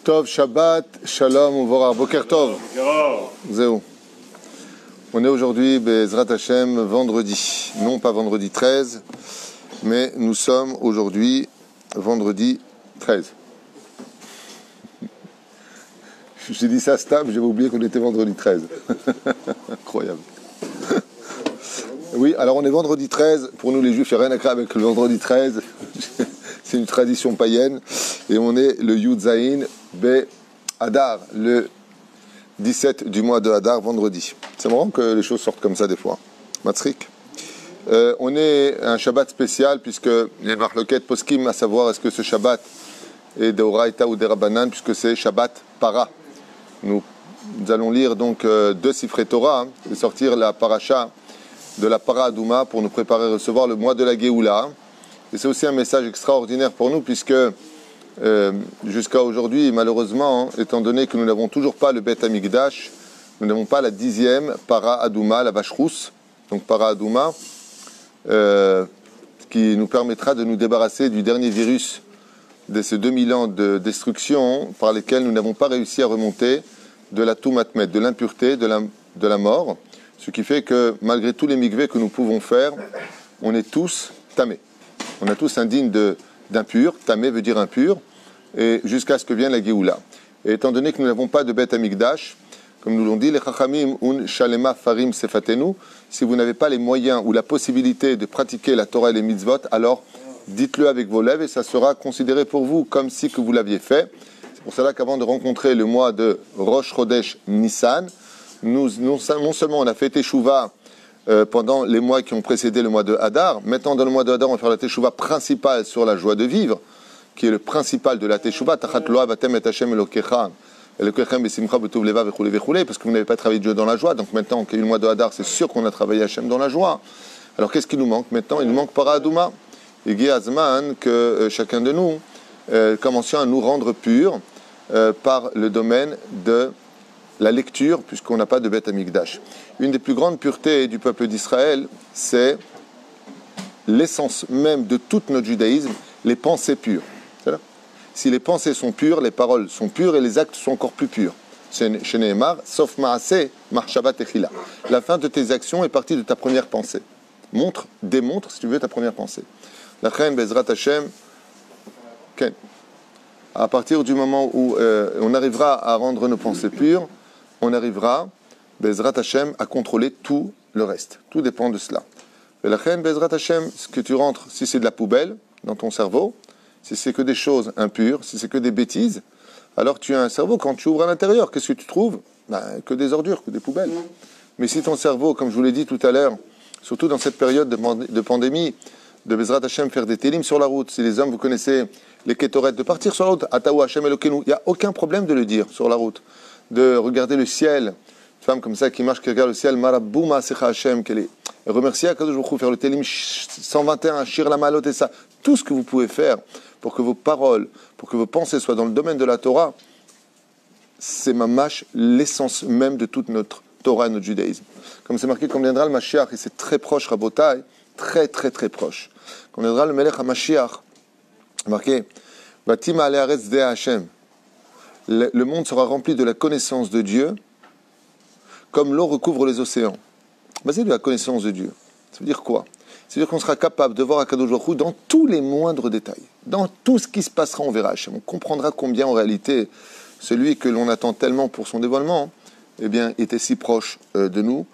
Tov, Shabbat, Shalom, Uvorah, Boker Tov. Zéou. On est aujourd'hui, Bezrat Hashem, vendredi. Non pas vendredi 13, mais nous sommes aujourd'hui vendredi 13. J'ai dit ça stable, j'avais oublié qu'on était vendredi 13. Incroyable. Oui, alors on est vendredi 13. Pour nous les Juifs, il n'y a rien à créer avec le vendredi 13. C'est une tradition païenne. Et on est le Yud Zayin Be Hadar, le 17 du mois de Hadar, vendredi. C'est marrant que les choses sortent comme ça des fois. Matzrik. On est un Shabbat spécial, puisque il y a une marloquette poskim, à savoir est-ce que ce Shabbat est de Oraïta ou de Rabbanan, puisque c'est Shabbat Para. Nous allons lire donc deux Sifrei Torah et sortir la paracha de la Para Adouma pour nous préparer à recevoir le mois de la Géoula. Et c'est aussi un message extraordinaire pour nous, puisque jusqu'à aujourd'hui, malheureusement, étant donné que nous n'avons toujours pas le Beth Amikdash, nous n'avons pas la 10e Para Adouma, la vache rousse, donc Para Adouma, qui nous permettra de nous débarrasser du dernier virus de ces 2000 ans de destruction par lesquels nous n'avons pas réussi à remonter de la Toumatmet, de l'impureté, de la mort. Ce qui fait que malgré tous les mikvés que nous pouvons faire, on est tous tamés. On est tous indignes d'impur. Tamé veut dire impur. Et jusqu'à ce que vienne la Géoula. Et étant donné que nous n'avons pas de Beth Amikdash, comme nous l'ont dit, les Chachamim un Shalema Farim Sefatenu, si vous n'avez pas les moyens ou la possibilité de pratiquer la Torah et les mitzvot, alors dites-le avec vos lèvres et ça sera considéré pour vous comme si que vous l'aviez fait. C'est pour cela qu'avant de rencontrer le mois de Rosh Chodesh Nissan, non seulement on a fait Teshuvah pendant les mois qui ont précédé le mois de Hadar, maintenant dans le mois de Hadar on va faire la Teshuvah principale sur la joie de vivre, qui est le principal de la Teshuvah, Tachat Loa Vatem et Hashem Elokecha, Elokechem Besimcha Betov Leva Vechule Vechule, parce que vous n'avez pas travaillé Dieu dans la joie, donc maintenant qu'il y a eu le mois de Hadar, c'est sûr qu'on a travaillé Hashem dans la joie. Alors qu'est-ce qui nous manque maintenant? Il nous manque Para Adouma. Il y a Azman que chacun de nous commencions à nous rendre purs par le domaine de la lecture, puisqu'on n'a pas de Beth Amikdash. Une des plus grandes puretés du peuple d'Israël, c'est l'essence même de tout notre judaïsme, les pensées pures. Si les pensées sont pures, les paroles sont pures et les actes sont encore plus purs. C'est chez Nehemar, sauf Maaseh, Marshava Techila. La fin de tes actions est partie de ta première pensée. Démontre, si tu veux, ta première pensée. La reine Bezrat Hashem, Ken. À partir du moment où on arrivera à rendre nos pensées pures, on arrivera, Bezrat Hashem, à contrôler tout le reste. Tout dépend de cela. Et la reine Bezrat Hashem, ce que tu rentres, si c'est de la poubelle dans ton cerveau, si c'est que des choses impures, si c'est que des bêtises, alors tu as un cerveau, quand tu ouvres à l'intérieur, qu'est-ce que tu trouves? Que des ordures, que des poubelles. Mais si ton cerveau, comme je vous l'ai dit tout à l'heure, surtout dans cette période de pandémie, de Bezrat Hashem faire des télim sur la route, si les hommes, vous connaissez les kétorettes, de partir sur la route, Ataou Hashem Elokenu, il n'y a aucun problème de le dire sur la route, de regarder le ciel, une femme comme ça qui marche, qui regarde le ciel, Marabouma Secha Hashem, qu'elle est remercier à Kadosh Baruch Hu, faire le télim 121, Shir la Malot et ça, tout ce que vous pouvez faire pour que vos paroles, pour que vos pensées soient dans le domaine de la Torah, c'est mamash l'essence même de toute notre Torah et notre judaïsme. Comme c'est marqué, quand viendra le Mashiach, et c'est très proche, Rabotai, très très très proche. Quand viendra le Melech HaMashiach, marqué, Vatim ale haaretz de Hashem, le monde sera rempli de la connaissance de Dieu, comme l'eau recouvre les océans. Basé de la connaissance de Dieu. Ça veut dire quoi? Ça veut dire qu'on sera capable de voir Akadosh Baruch Hu dans tous les moindres détails. Dans tout ce qui se passera, on verra Hashem. On comprendra combien en réalité celui que l'on attend tellement pour son dévoilement, eh bien, était si proche de nous.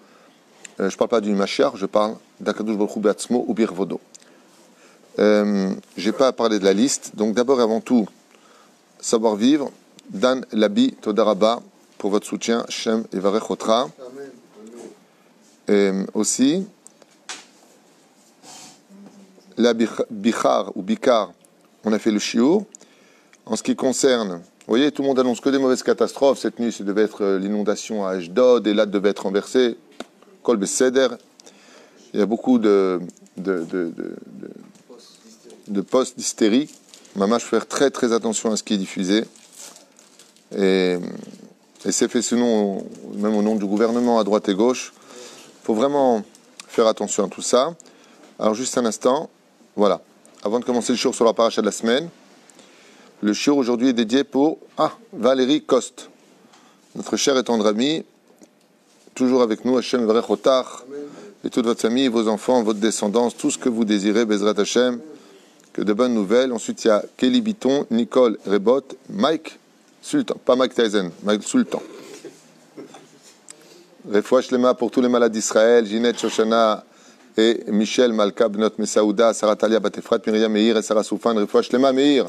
Je ne parle pas du Mashiach, je parle d'Akadosh Baruch Hu Be'atzmo ou Birvodo. Je n'ai pas à parler de la liste. Donc d'abord et avant tout, savoir vivre. Dan Labi Todaraba pour votre soutien. Shem Evarech Otra. Aussi, la Bichar ou Bikar, on a fait le shiur. En ce qui concerne, vous voyez, tout le monde annonce que des mauvaises catastrophes. Cette nuit, ça devait être l'inondation à Ashdod, et là, devait être renversé. Kol Beseder. Il y a beaucoup de postes d'hystérie. Maman, je vais faire très très attention à ce qui est diffusé. Et c'est fait sinon, même au nom du gouvernement, à droite et gauche. Il faut vraiment faire attention à tout ça. Alors juste un instant, voilà. Avant de commencer le shiur sur la paracha de la semaine, Le shiur aujourd'hui est dédié pour Valérie Coste, notre chère et tendre amie, toujours avec nous, Hashem Varech Otach, et toute votre famille, vos enfants, votre descendance, tout ce que vous désirez, Bezrat Hashem, que de bonnes nouvelles. Ensuite, il y a Kelly Bitton, Nicole Rebot, Mike Sultan, pas Mike Tyson, Mike Sultan. Refoua Shlema pour tous les malades d'Israël, Ginette Shoshana et Michel Malka Bnot Mesaouda, Sarah Talia Batefrat, Myriam Meir et Sarah Soufan, Refoua Shlema Meir.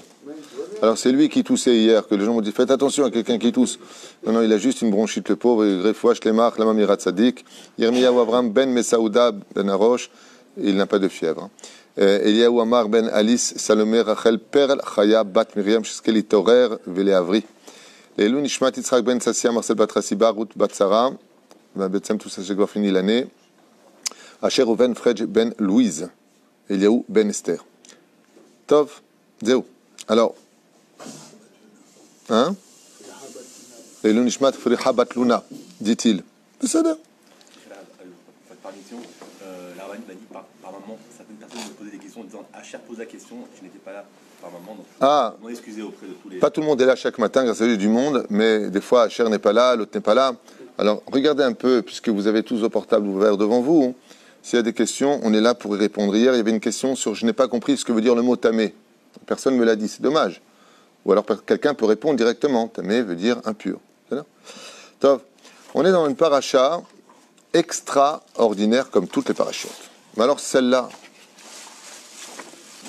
Alors c'est lui qui toussait hier, que les gens m'ont dit faites attention à quelqu'un qui tousse. Non, il a juste une bronchite, le pauvre. Refoua Shlema, Chlama Mirat Sadik, Yirmiyahu Avram Ben Mesaouda Ben Arosh, il n'a pas de fièvre. Eliyahu Amar Ben Alice Salomé Rachel Perl Chaya Bat Miriam Sheskeli Torer Vele Avri. Leilou Nishmat Yitzhak Ben Sassia Marcel Batrasiba Ruth Batsara. Betsem tout ça j'ai déjà fini l'année. Asher Oven Fredj Ben Louise. Eliyahu Ben Esther. Tov, Zéou. Alors, hein? Leilou Nishmat Friha Bat Luna, dit-il. C'est ça là. Permission, la rabbinite m'a dit par moment, certaines personnes me posaient des questions en disant Asher pose la question, je n'étais pas là par moment, donc je m'en excusais auprès de tous les... Pas tout le monde est là chaque matin grâce à Dieu du monde, mais des fois Asher n'est pas là, l'autre n'est pas là. Alors regardez un peu, puisque vous avez tous vos portables ouverts devant vous, s'il y a des questions, on est là pour y répondre. Hier, il y avait une question sur je n'ai pas compris ce que veut dire le mot tamé. Personne ne me l'a dit, c'est dommage. Ou alors quelqu'un peut répondre directement. Tamé veut dire impur. Tov. On est dans une paracha extraordinaire comme toutes les parachutes. Mais alors celle-là,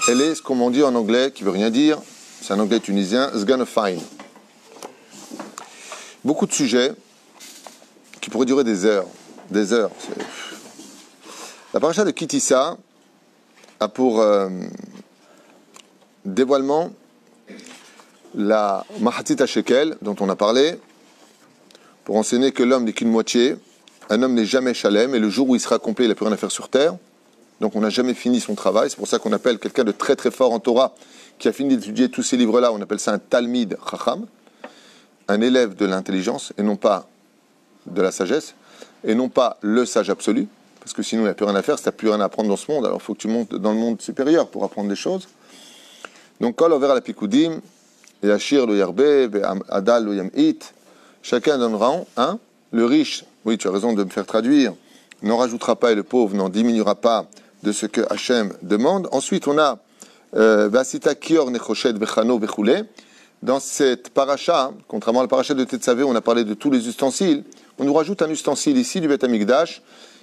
elle est ce qu'on dit en anglais, qui veut rien dire, c'est un anglais tunisien, Sgan Fine. Beaucoup de sujets qui pourraient durer des heures. Des heures. La paracha de Kitissa a pour dévoilement la Mahatzit HaShekel, dont on a parlé, pour enseigner que l'homme n'est qu'une moitié. Un homme n'est jamais chalem, et le jour où il sera complet, il n'a plus rien à faire sur terre. Donc on n'a jamais fini son travail. C'est pour ça qu'on appelle quelqu'un de très très fort en Torah, qui a fini d'étudier tous ces livres-là, on appelle ça un Talmid Chacham, un élève de l'intelligence, et non pas de la sagesse, et non pas le sage absolu, parce que sinon il n'y a plus rien à faire, si tu n'as plus rien à apprendre dans ce monde, alors il faut que tu montes dans le monde supérieur pour apprendre des choses. Donc Kol over la Pikoudim, Yashir lo Yarbe, Adal lo Yam'it, chacun donnera un, le riche, oui tu as raison de me faire traduire, n'en rajoutera pas et le pauvre n'en diminuera pas de ce que Hachem demande. Ensuite on a Vasita Kior Nechoshet Bechano Bechoulé. Dans cette paracha, contrairement à la paracha de Tetzavé, on a parlé de tous les ustensiles, on nous rajoute un ustensile ici du Beth Amikdash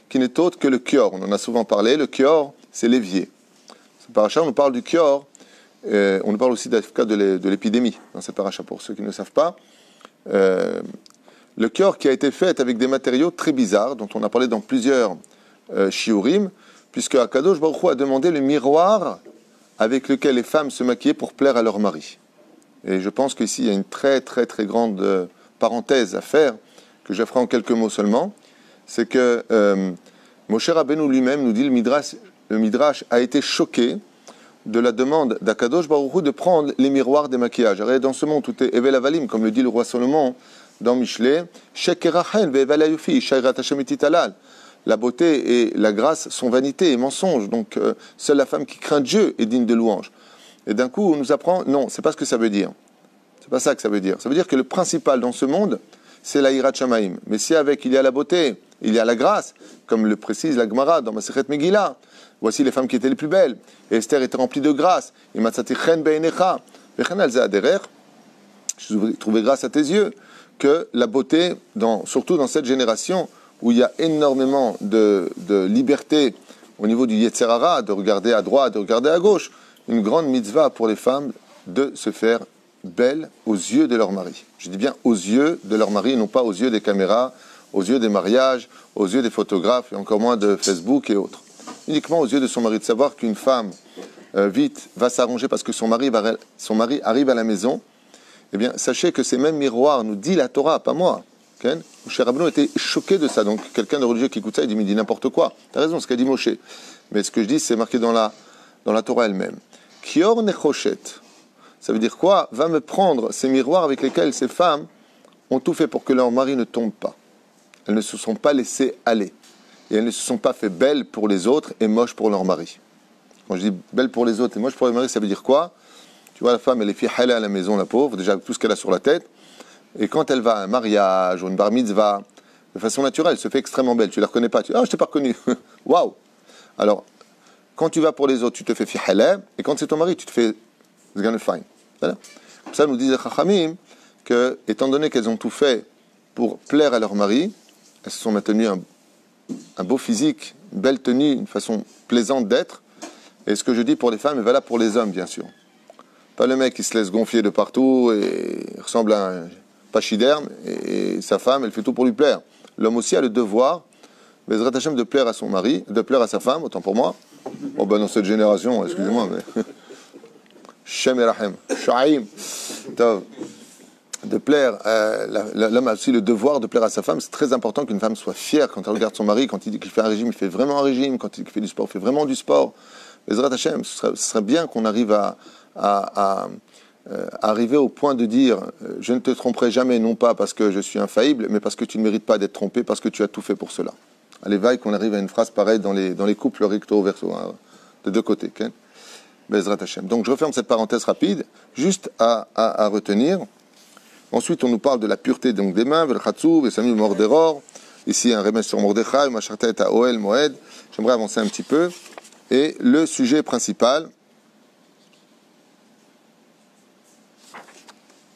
qui n'est autre que le kior. On en a souvent parlé, le kior c'est l'évier. Cette paracha, on nous parle du kior, on nous parle aussi de l'épidémie dans cette paracha, pour ceux qui ne savent pas. Le kior qui a été fait avec des matériaux très bizarres, dont on a parlé dans plusieurs shiurim, puisque Akadosh Baruch Hu a demandé le miroir avec lequel les femmes se maquillaient pour plaire à leur mari. Et je pense qu'ici, il y a une très très très grande parenthèse à faire, que je ferai en quelques mots seulement. C'est que Moshe Rabbeinu lui-même nous dit, le Midrash a été choqué de la demande d'Akadosh Baruch Hu de prendre les miroirs des maquillages. Alors, dans ce monde, tout est Evel Avalim, comme le dit le roi Salomon dans Michelet, la beauté et la grâce sont vanité et mensonge. Donc, seule la femme qui craint Dieu est digne de louange. Et d'un coup, on nous apprend, non, c'est pas ce que ça veut dire. C'est pas ça que ça veut dire. Ça veut dire que le principal dans ce monde, c'est la Hirat Shamaim. Mais si avec il y a la beauté, il y a la grâce, comme le précise la Gemara dans Masechet Megillah, voici les femmes qui étaient les plus belles. Et Esther était remplie de grâce. Et Matzati chen be'enecha, vechen al za'aderer, je trouvais grâce à tes yeux, que la beauté, surtout dans cette génération où il y a énormément de liberté au niveau du Yetzer Hara, de regarder à droite, de regarder à gauche, une grande mitzvah pour les femmes de se faire belles aux yeux de leur mari. Je dis bien aux yeux de leur mari, non pas aux yeux des caméras, aux yeux des mariages, aux yeux des photographes, et encore moins de Facebook et autres. Uniquement aux yeux de son mari, de savoir qu'une femme, vite, va s'arranger parce que son mari arrive à la maison. Eh bien, sachez que ces mêmes miroirs, nous dit la Torah, pas moi. Okay? Moshe Rabbeinu était choqué de ça. Donc, quelqu'un de religieux qui écoute ça, il dit n'importe quoi. T'as raison, ce qu'a dit Moshe. Mais ce que je dis, c'est marqué dans la Torah elle-même. Kior nechoshet. Ça veut dire quoi? Va me prendre ces miroirs avec lesquels ces femmes ont tout fait pour que leur mari ne tombe pas. Elles ne se sont pas laissées aller. Et elles ne se sont pas fait belles pour les autres et moches pour leur mari. Quand je dis belles pour les autres et moches pour leur mari, ça veut dire quoi? Tu vois, la femme, elle est fihaleh à la maison, la pauvre, déjà avec tout ce qu'elle a sur la tête. Et quand elle va à un mariage ou une bar mitzvah, de façon naturelle, elle se fait extrêmement belle. Tu ne la reconnais pas. Tu dis, ah, je ne t'ai pas reconnue. Waouh! Alors, quand tu vas pour les autres, tu te fais fihaleh. Et quand c'est ton mari, tu te fais zganefine. Voilà. Comme ça, nous disent les Chachamim que, étant donné qu'elles ont tout fait pour plaire à leur mari, elles se sont maintenues un beau physique, une belle tenue, une façon plaisante d'être. Et ce que je dis pour les femmes est valable pour les hommes, bien sûr. Pas le mec qui se laisse gonfler de partout et ressemble à un pachyderme, et sa femme, elle fait tout pour lui plaire. L'homme aussi a le devoir, Bezrat Hashem, de plaire à son mari, de plaire à sa femme, autant pour moi. Oh ben dans cette génération, excusez-moi, mais... Shem Erahem, Shaim. De plaire, l'homme a aussi le devoir de plaire à sa femme. C'est très important qu'une femme soit fière quand elle regarde son mari, quand il dit qu'il fait un régime, il fait vraiment un régime, quand il dit qu'il fait du sport, il fait vraiment du sport. Bezrat Hashem, ce serait bien qu'on arrive à arriver au point de dire je ne te tromperai jamais, non pas parce que je suis infaillible, mais parce que tu ne mérites pas d'être trompé, parce que tu as tout fait pour cela. Allez, vaille qu'on arrive à une phrase pareille dans les couples recto-verso, hein, de deux côtés. Okay? Bezrat Hashem. Donc je referme cette parenthèse rapide, juste à retenir. Ensuite, on nous parle de la pureté donc, des mains, Velchatsu, Vesami Mordéror. Ici, un remède sur Mordechai, Machartet à Oel Moed. J'aimerais avancer un petit peu. Et le sujet principal,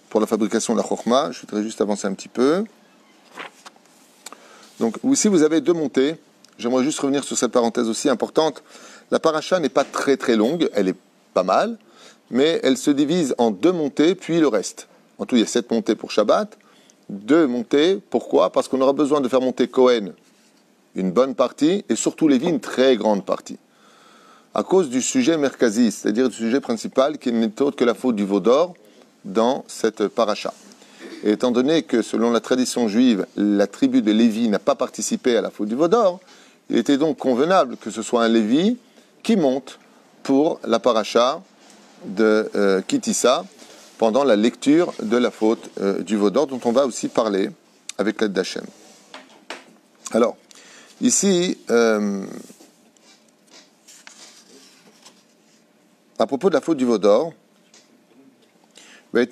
pour la fabrication de la Chokhma, je voudrais juste avancer un petit peu. Donc, ici, vous avez deux montées. J'aimerais juste revenir sur cette parenthèse aussi importante. La paracha n'est pas très très longue, elle est pas mal, mais elle se divise en deux montées, puis le reste. En tout, il y a 7 montées pour Shabbat, 2 montées. Pourquoi? Parce qu'on aura besoin de faire monter Kohen une bonne partie, et surtout Lévi une très grande partie. À cause du sujet merkazi, c'est-à-dire du sujet principal, qui n'est autre que la faute du veau d'or dans cette paracha. Et étant donné que, selon la tradition juive, la tribu de Lévi n'a pas participé à la faute du veau d'or, il était donc convenable que ce soit un Lévi qui monte pour la paracha de Kitissa, pendant la lecture de la faute du veau d'or, dont on va aussi parler avec l'aide d'Hachem. Alors, ici, à propos de la faute du veau d'or, il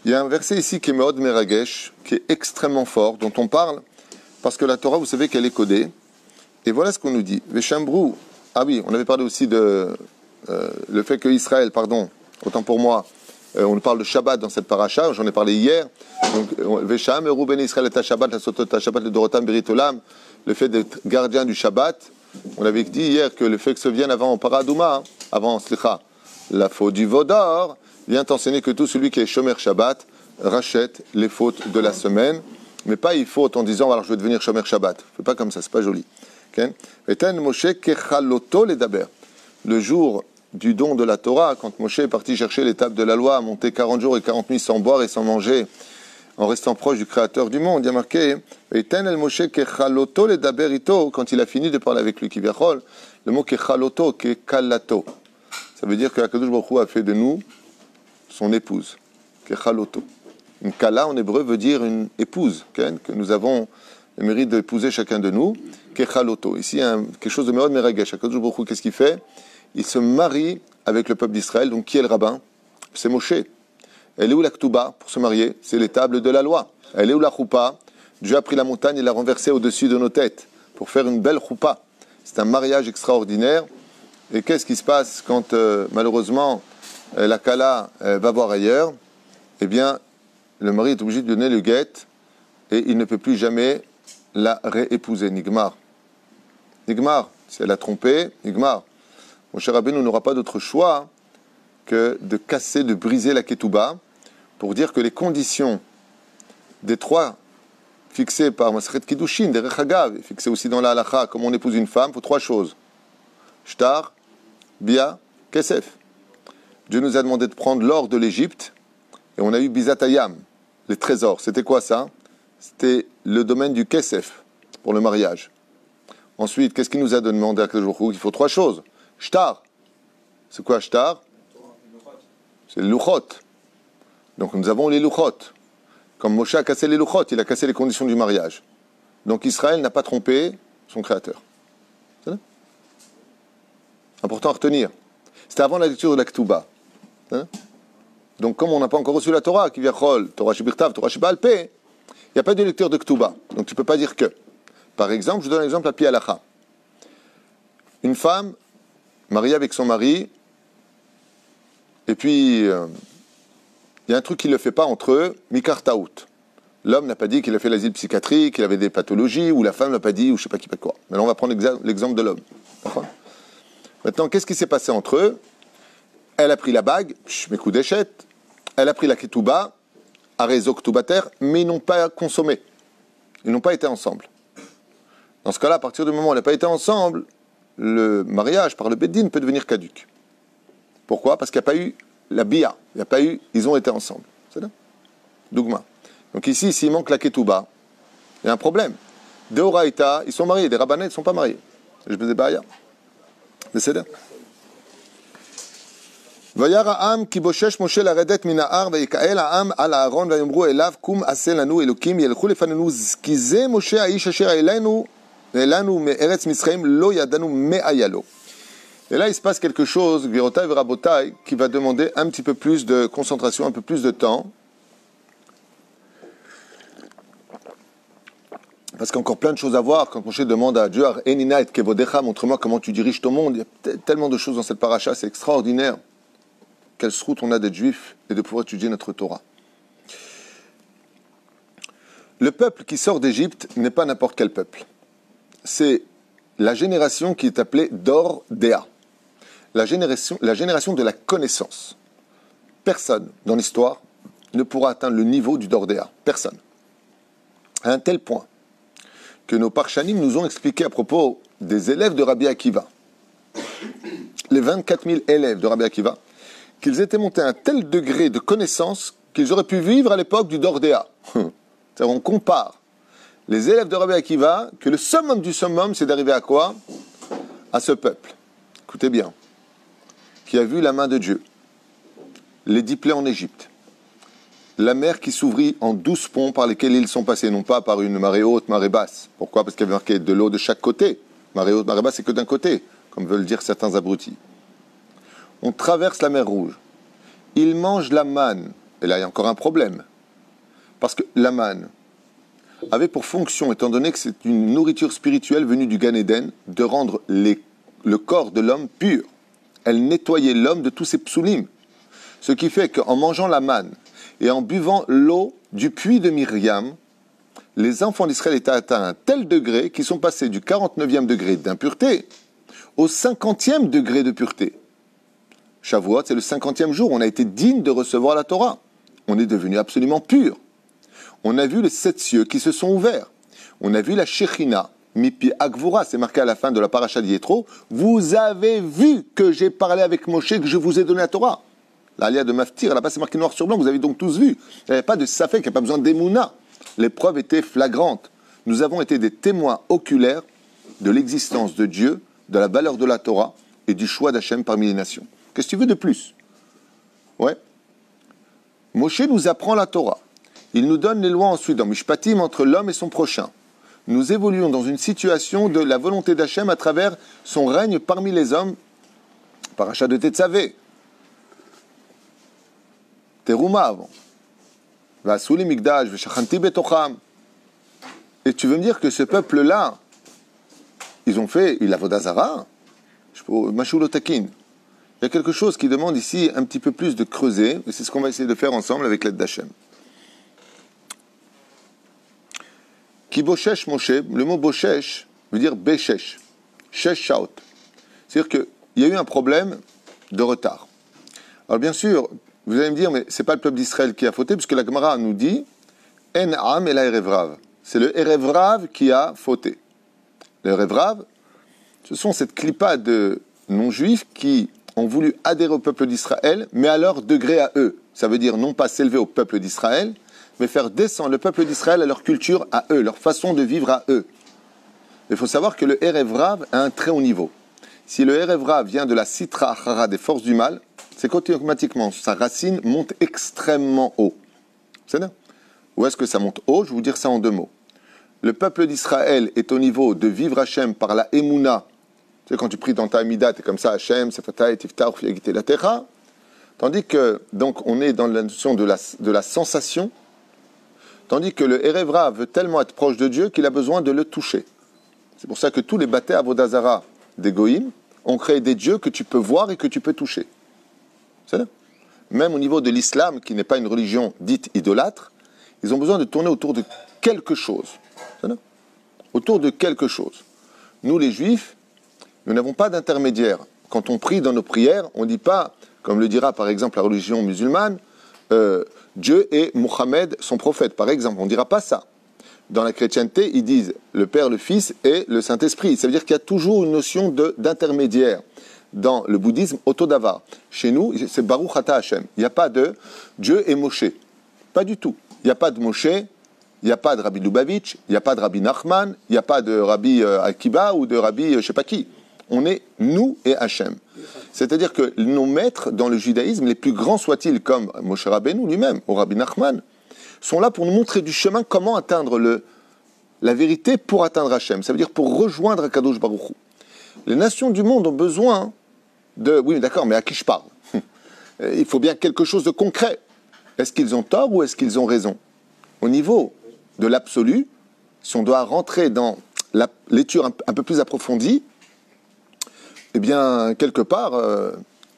y a un verset ici qui est Meod Meragesh, qui est extrêmement fort, dont on parle, parce que la Torah, vous savez qu'elle est codée. Et voilà ce qu'on nous dit. Veshambrou. Ah oui, on avait parlé aussi de le fait que Israël, pardon, autant pour moi, on parle de Shabbat dans cette paracha, j'en ai parlé hier. Donc, Vesham, Ruben Israël et Shabbat, la Sotot Shabbat, le Dorotam, Beritolam, le fait d'être gardien du Shabbat. On avait dit hier que le fait que se vienne avant Paradouma, hein, avant Slicha, la faute du veau d'or, vient enseigner que tout celui qui est Shomer Shabbat rachète les fautes de la semaine. Mais pas il faut en disant alors je vais devenir Shomer Shabbat. Fais pas comme ça, c'est pas joli. Okay? Le jour du don de la Torah, quand Moshe est parti chercher l'étape de la loi, monter 40 jours et 40 nuits sans boire et sans manger, en restant proche du Créateur du monde, il y a marqué quand il a fini de parler avec lui, le mot kechaloto, kekalato. Ça veut dire que Akadosh Baruch Hu a fait de nous son épouse. Kechaloto. Une kala en hébreu veut dire une épouse, que nous avons le mérite d'épouser chacun de nous. Kechaloto. Ici, il y a quelque chose de Meod Meragesh. Akadosh Baruch Hu, qu'est-ce qu'il fait? Il se marie avec le peuple d'Israël. Donc, qui est le rabbin? C'est Moshe. Elle est où la Ktuba pour se marier? C'est les tables de la loi. Elle est où la choupa? Dieu a pris la montagne et l'a renversée au-dessus de nos têtes pour faire une belle choupa. C'est un mariage extraordinaire. Et qu'est-ce qui se passe quand, malheureusement, la kala va voir ailleurs? Eh bien, le mari est obligé de donner le guet et il ne peut plus jamais la réépouser. Nigmar. Nigmar. Si elle a trompé, Nigmar. Mon cher Rabbeinu n'aura pas d'autre choix que de casser, de briser la ketouba pour dire que les conditions des 3 fixées par Masechet Kiddushin, des Rechagav, fixées aussi dans la halacha, comme on épouse une femme, il faut 3 choses. Shtar, Bia, Kesef. Dieu nous a demandé de prendre l'or de l'Égypte et on a eu Bizatayam, les trésors. C'était quoi ça? C'était le domaine du Kesef pour le mariage. Ensuite, qu'est-ce qu'il nous a demandé à Akadosh Baruch Hu? Il faut 3 choses. Shtar. C'est quoi Shtar? C'est le Luchot. Donc nous avons les Luchot. Comme Moshe a cassé les Luchot, il a cassé les conditions du mariage. Donc Israël n'a pas trompé son créateur. C'est ça? Important à retenir. C'était avant la lecture de la Ketouba. Donc comme on n'a pas encore reçu la Torah, qui vient Torah Shebirtav, Torah Sheba'al Peh, il n'y a pas de lecture de Ketouba. Donc tu ne peux pas dire que. Par exemple, je donne un exemple à Pi Halacha. Une femme mariée avec son mari, et puis il y a un truc qui ne le fait pas entre eux, Mikar Taout. L'homme n'a pas dit qu'il a fait l'asile psychiatrique, qu'il avait des pathologies, ou la femme n'a pas dit, ou je ne sais pas qui fait quoi. Mais là, on va prendre l'exemple de l'homme. D'accord ? Maintenant, qu'est-ce qui s'est passé entre eux ? Elle a pris la bague, mes coups d'échette, elle a pris la ketouba, arézo ketoubater, mais ils n'ont pas consommé. Ils n'ont pas été ensemble. Dans ce cas-là, à partir du moment où ils n'ont pas été ensemble, le mariage par le Beddin peut devenir caduc. Pourquoi ? Parce qu'il n'y a pas eu la bia, il n'y a pas eu, ils ont été ensemble. C'est ça ? Dougma. Donc ici, s'il manque la ketouba, il y a un problème. De Horaïta, ils sont mariés, des rabbanais ne sont pas mariés. Je me dis pas ailleurs. Mais c'est là. וירא העם כי בושש משה לרדת מן ההר ויקהל העם על הארון ויאמרו אליו קום עשה לנו אלוקים ילכו לפנינו כי זה משה האיש אשר העלנו מארץ מצרים לא ידענו מה היה לו. Et là il se passe quelque chose, Gvirotai et Rabotai, qui va demander un petit peu plus de concentration, un peu plus de temps. Parce qu'il y a encore plein de choses à voir. Quand Moshe demande à Dieu, Enina et Kevodecha, montre-moi comment tu diriges ton monde. Il y a tellement de choses dans cette paracha, c'est extraordinaire. Quelle route on a d'être juif et de pouvoir étudier notre Torah. Le peuple qui sort d'Égypte n'est pas n'importe quel peuple. C'est la génération qui est appelée Dor Dea. La génération de la connaissance. Personne dans l'histoire ne pourra atteindre le niveau du Dor Dea. Personne. À un tel point que nos Parshanim nous ont expliqué à propos des élèves de Rabbi Akiva, les 24 000 élèves de Rabbi Akiva, qu'ils étaient montés à un tel degré de connaissance qu'ils auraient pu vivre à l'époque du Dordéa. C'est-à-dire on compare les élèves de Rabbi Akiva, que le summum du summum, c'est d'arriver à quoi ? À ce peuple. Écoutez bien. Qui a vu la main de Dieu, les 10 plaies en Égypte, la mer qui s'ouvrit en 12 ponts par lesquels ils sont passés, non pas par une marée haute, marée basse. Pourquoi ? Parce qu'il y avait marqué de l'eau de chaque côté. Marée haute, marée basse, c'est que d'un côté, comme veulent dire certains abrutis. On traverse la mer Rouge. Ils mangent la manne. Et là, il y a encore un problème. Parce que la manne avait pour fonction, étant donné que c'est une nourriture spirituelle venue du Gan Eden, de rendre le corps de l'homme pur. Elle nettoyait l'homme de tous ses psoulim. Ce qui fait qu'en mangeant la manne et en buvant l'eau du puits de Myriam, les enfants d'Israël étaient atteints à un tel degré qu'ils sont passés du 49e degré d'impureté au 50e degré de pureté. Shavuot, c'est le 50e jour. On a été digne de recevoir la Torah. On est devenu absolument pur. On a vu les 7 cieux qui se sont ouverts. On a vu la Shechina, Mipi Agvura, c'est marqué à la fin de la paracha d'Yétro. Vous avez vu que j'ai parlé avec Moshe, que je vous ai donné la Torah. L'alia de Maftir, là-bas c'est marqué noir sur blanc, vous avez donc tous vu. Il n'y avait pas de safek, il n'y a pas besoin d'Emouna. Les preuves étaient flagrantes. Nous avons été des témoins oculaires de l'existence de Dieu, de la valeur de la Torah et du choix d'Hachem parmi les nations. Qu'est-ce que tu veux de plus ? Ouais. Moshe nous apprend la Torah. Il nous donne les lois ensuite dans Mishpatim entre l'homme et son prochain. Nous évoluons dans une situation de la volonté d'Hachem à travers son règne parmi les hommes. Paracha de Tetzavé. Teruma avant. Vasuli Migdash, Veshachanti Betocham. Et tu veux me dire que ce peuple-là, ils ont fait la Vodazara, Mashulotakin. Il y a quelque chose qui demande ici un petit peu plus de creuser, et c'est ce qu'on va essayer de faire ensemble avec l'aide d'Hachem. Ki Boshesh Moshe, le mot Boshesh veut dire Beshesh, Shesh Shaot. C'est-à-dire qu'il y a eu un problème de retard. Alors bien sûr, vous allez me dire, mais c'est pas le peuple d'Israël qui a fauté, puisque la Gemara nous dit En Am et la Erev Rav. C'est le Erev Rav qui a fauté. Le Erev Rav, ce sont cette clipa de non-juifs qui ont voulu adhérer au peuple d'Israël, mais à leur degré à eux. Ça veut dire non pas s'élever au peuple d'Israël, mais faire descendre le peuple d'Israël à leur culture à eux, leur façon de vivre à eux. Il faut savoir que le Erev Rav a un très haut niveau. Si le Erev Rav vient de la Sitra Achara, des forces du mal, c'est qu'automatiquement, sa racine monte extrêmement haut. C'est ça ? Où est-ce que ça monte haut ? Je vais vous dire ça en 2 mots. le peuple d'Israël est au niveau de vivre Hachem par la Emouna. Tu sais, quand tu pries dans ta Amida, tu es comme ça, Hachem, Sefatay, Tiftar, Fiagite, la Terra. Tandis que, donc, on est dans la notion de la sensation. Tandis que le Erevra veut tellement être proche de Dieu qu'il a besoin de le toucher. C'est pour ça que tous les bâtés Avodazara des Goïm ont créé des dieux que tu peux voir et que tu peux toucher. C'est là. Même au niveau de l'islam, qui n'est pas une religion dite idolâtre, ils ont besoin de tourner autour de quelque chose. C'est là. Autour de quelque chose. Nous, les Juifs, nous n'avons pas d'intermédiaire. Quand on prie dans nos prières, on ne dit pas, comme le dira par exemple la religion musulmane, Dieu et Mohammed, son prophète, par exemple. On ne dira pas ça. Dans la chrétienté, ils disent le Père, le Fils et le Saint-Esprit. Ça veut dire qu'il y a toujours une notion d'intermédiaire. Dans le bouddhisme, Otodavar. Chez nous, c'est Baruch Ata Hashem. Il n'y a pas de Dieu et Moshe. Pas du tout. Il n'y a pas de Moshe, il n'y a pas de Rabbi Lubavitch, il n'y a pas de Rabbi Nachman, il n'y a pas de Rabbi Akiba ou de Rabbi je ne sais pas qui. On est nous et Hachem. C'est-à-dire que nos maîtres dans le judaïsme, les plus grands soient-ils, comme Moshe Rabbeinu lui-même, ou Rabbi Nachman, sont là pour nous montrer du chemin comment atteindre la vérité pour atteindre Hachem. Ça veut dire pour rejoindre Akadosh Baruch Hu. Les nations du monde ont besoin de... Oui, d'accord, mais à qui je parle? Il faut bien quelque chose de concret. Est-ce qu'ils ont tort ou est-ce qu'ils ont raison? Au niveau de l'absolu, si on doit rentrer dans la lecture un peu plus approfondie, eh bien, quelque part,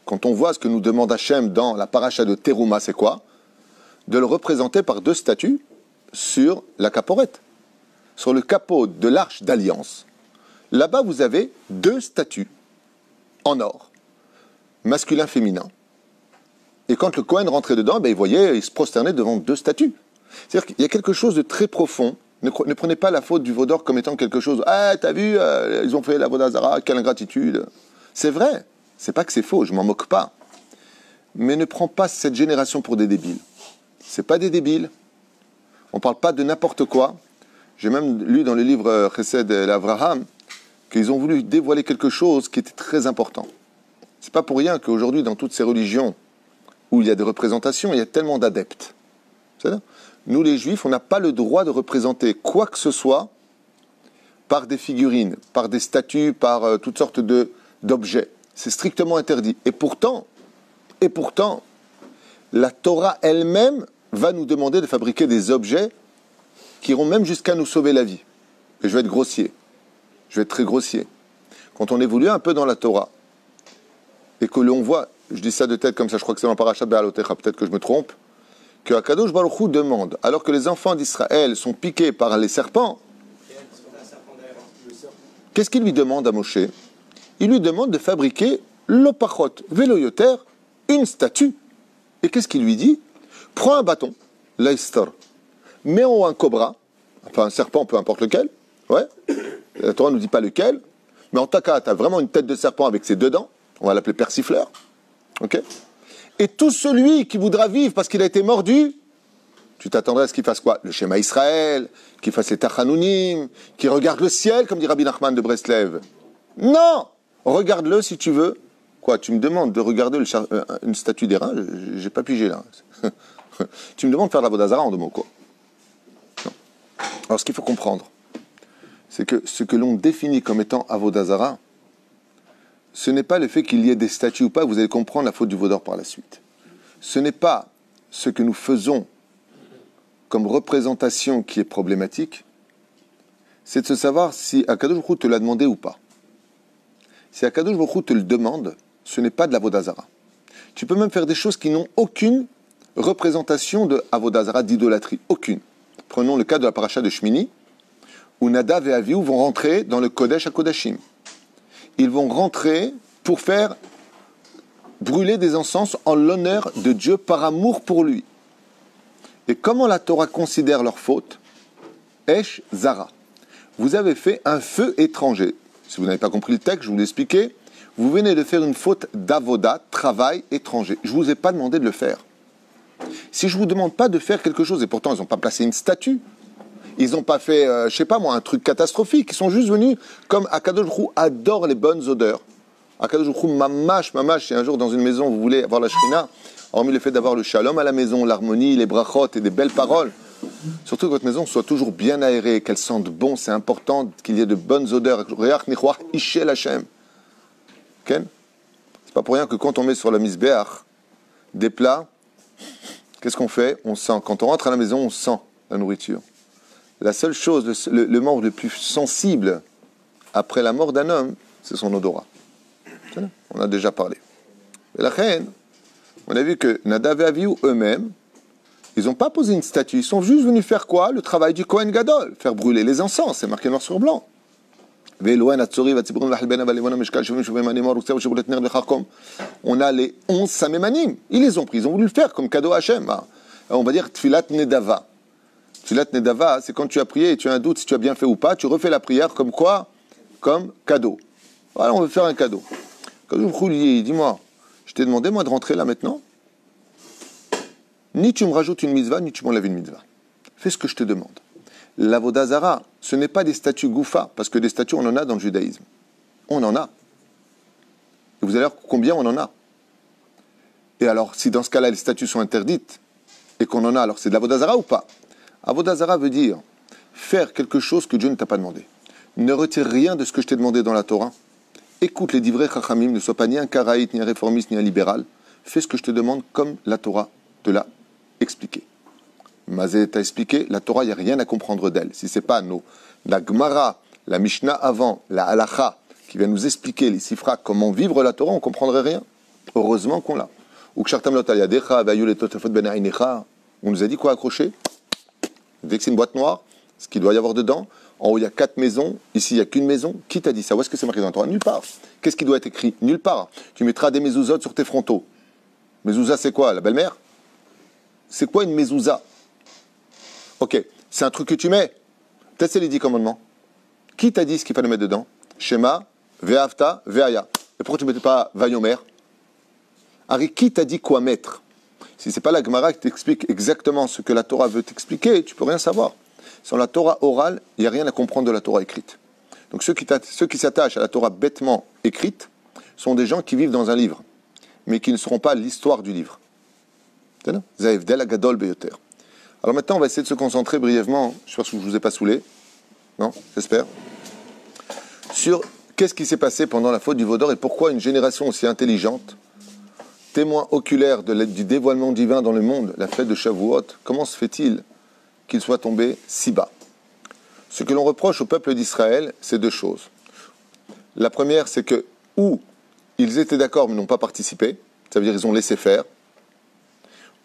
quand on voit ce que nous demande Hachem dans la paracha de Teruma, c'est quoi? De le représenter par deux statues sur la caporette, sur le capot de l'arche d'alliance. Là-bas, vous avez deux statues en or, masculin, féminin. Et quand le Kohen rentrait dedans, ben, il se prosternait devant deux statues. C'est-à-dire qu'il y a quelque chose de très profond. Ne prenez pas la faute du veau d'or comme étant quelque chose. Ah, t'as vu, ils ont fait la Vodazara, quelle ingratitude. C'est vrai, c'est pas que c'est faux, je m'en moque pas. Mais ne prends pas cette génération pour des débiles. C'est pas des débiles. On parle pas de n'importe quoi. J'ai même lu dans le livre Chesed el Avraham qu'ils ont voulu dévoiler quelque chose qui était très important. C'est pas pour rien qu'aujourd'hui, dans toutes ces religions où il y a des représentations, il y a tellement d'adeptes. C'est-à-dire, nous, les Juifs, on n'a pas le droit de représenter quoi que ce soit par des figurines, par des statues, par toutes sortes d'objets. C'est strictement interdit. Et pourtant, la Torah elle-même va nous demander de fabriquer des objets qui iront même jusqu'à nous sauver la vie. Et je vais être grossier. Je vais être très grossier. Quand on évolue un peu dans la Torah, et que l'on voit, je dis ça de tête comme ça, je crois que c'est dans Parashat Be'alotecha, peut-être que je me trompe, que Akadosh Baruch Hu demande, alors que les enfants d'Israël sont piqués par les serpents, qu'est-ce qu'il lui demande à Moshe? Il lui demande de fabriquer l'opachot veloyoter, une statue. Et qu'est-ce qu'il lui dit? Prends un bâton, l'aistor, mets en haut un cobra, enfin un serpent, peu importe lequel, ouais, la Torah ne nous dit pas lequel, mais en tout cas, tu as vraiment une tête de serpent avec ses deux dents, on va l'appeler persifleur, ok? Et tout celui qui voudra vivre parce qu'il a été mordu, tu t'attendrais à ce qu'il fasse quoi? Le schéma Israël, qu'il fasse les Tachanounim, qu'il regarde le ciel, comme dit Rabbi Nachman de Breslev. Non! Regarde-le si tu veux. Quoi, tu me demandes de regarder une statue d'airain? J'ai pas pigé là. Tu me demandes de faire de la Vodazara en deux mots, quoi. Non. Alors, ce qu'il faut comprendre, c'est que ce que l'on définit comme étant Avodazara, ce n'est pas le fait qu'il y ait des statues ou pas, vous allez comprendre la faute du veau d'or par la suite. Ce n'est pas ce que nous faisons comme représentation qui est problématique, c'est de se savoir si Akadosh Baruch Hu te l'a demandé ou pas. Si Akadosh Baruch Hu te le demande, ce n'est pas de l'Avodazara. Tu peux même faire des choses qui n'ont aucune représentation de Avodazara, d'idolâtrie. Aucune. Prenons le cas de la paracha de Shmini, où Nadav et Avihu vont rentrer dans le Kodesh HaKodashim. Ils vont rentrer pour faire brûler des encens en l'honneur de Dieu par amour pour lui. Et comment la Torah considère leur faute? Esh Zara. Vous avez fait un feu étranger. Si vous n'avez pas compris le texte, je vous l'expliquais. Vous venez de faire une faute d'avoda, travail étranger. Je ne vous ai pas demandé de le faire. Si je ne vous demande pas de faire quelque chose, et pourtant ils n'ont pas placé une statue, ils n'ont pas fait, je ne sais pas moi, un truc catastrophique, ils sont juste venus, comme Akadosh Baruch Hu adore les bonnes odeurs. Akadosh Baruch Hu mamash, si un jour dans une maison vous voulez avoir la shrina, hormis le fait d'avoir le shalom à la maison, l'harmonie, les brachot et des belles paroles, Surtout que votre maison soit toujours bien aérée, qu'elle sente bon, c'est important qu'il y ait de bonnes odeurs. Reach nichoach ishel Hashem. C'est pas pour rien que quand on met sur la misbéach des plats, qu'est-ce qu'on fait? On sent. Quand on rentre à la maison, on sent la nourriture. La seule chose, le membre le plus sensible après la mort d'un homme, c'est son odorat. On a déjà parlé. Et la reine, on a vu que Nadav et Avihu eux-mêmes, ils n'ont pas posé une statue. Ils sont juste venus faire quoi? Le travail du Kohen Gadol. Faire brûler les encens. C'est marqué noir sur blanc. On a les 11 samémanim. Ils les ont pris. Ils ont voulu le faire comme cadeau à Hachem. On va dire Tfilat Nedava. Tfilat Nedava, c'est quand tu as prié et tu as un doute si tu as bien fait ou pas. Tu refais la prière comme quoi? Comme cadeau. Voilà, on veut faire un cadeau. Cadeau Khoulier, dis-moi, je t'ai demandé moi de rentrer là maintenant. Ni tu me rajoutes une mitzvah, ni tu m'enlèves une mitzvah. Fais ce que je te demande. L'avodah zara, ce n'est pas des statues goufa, parce que des statues, on en a dans le judaïsme. On en a. Et vous allez voir combien on en a. Et alors, si dans ce cas-là, les statues sont interdites, et qu'on en a, alors c'est de l'avodah zara ou pas? Avodah zara veut dire faire quelque chose que Dieu ne t'a pas demandé. Ne retire rien de ce que je t'ai demandé dans la Torah. Écoute les divrei chachamim, ne sois pas ni un karaïte, ni un réformiste, ni un libéral. Fais ce que je te demande comme la Torah te l'a expliqué. Mazé t'a expliqué, la Torah, il n'y a rien à comprendre d'elle. Si ce n'est pas la Gemara, la Mishnah avant, la Halacha, qui vient nous expliquer, les Sifra, comment vivre la Torah, on ne comprendrait rien. Heureusement qu'on l'a. On nous a dit quoi accrocher? Dès que c'est une boîte noire, ce qu'il doit y avoir dedans, en haut il y a 4 maisons, ici il n'y a qu'une maison. Qui t'a dit ça? Où est-ce que c'est marqué dans la Torah? Nulle part. Qu'est-ce qui doit être écrit? Nulle part. Tu mettras des mezuzot sur tes frontaux. Mezouza c'est quoi? La belle-mère? C'est quoi une mezouza? Ok, c'est un truc que tu mets. Peut-être c'est les 10 commandements. Qui t'a dit ce qu'il fallait mettre dedans? Shema, Ve'avta, Ve'aya. Et pourquoi tu ne mettais pas Vayomer? Harry, qui t'a dit quoi mettre? Si ce n'est pas la Gemara qui t'explique exactement ce que la Torah veut t'expliquer, tu ne peux rien savoir. Sans la Torah orale, il n'y a rien à comprendre de la Torah écrite. Donc ceux qui s'attachent à la Torah bêtement écrite sont des gens qui vivent dans un livre, mais qui ne seront pas l'histoire du livre. Zaevdel Agadol Beyoter. Alors maintenant, on va essayer de se concentrer brièvement, j'espère que je ne vous ai pas saoulé, non, j'espère, sur qu'est-ce qui s'est passé pendant la faute du veau d'or et pourquoi une génération aussi intelligente, témoin oculaire du dévoilement divin dans le monde, la fête de Shavuot, comment se fait-il qu'il soit tombé si bas? Ce que l'on reproche au peuple d'Israël, c'est 2 choses. La première, c'est que, ou ils étaient d'accord mais n'ont pas participé, ça veut dire qu'ils ont laissé faire,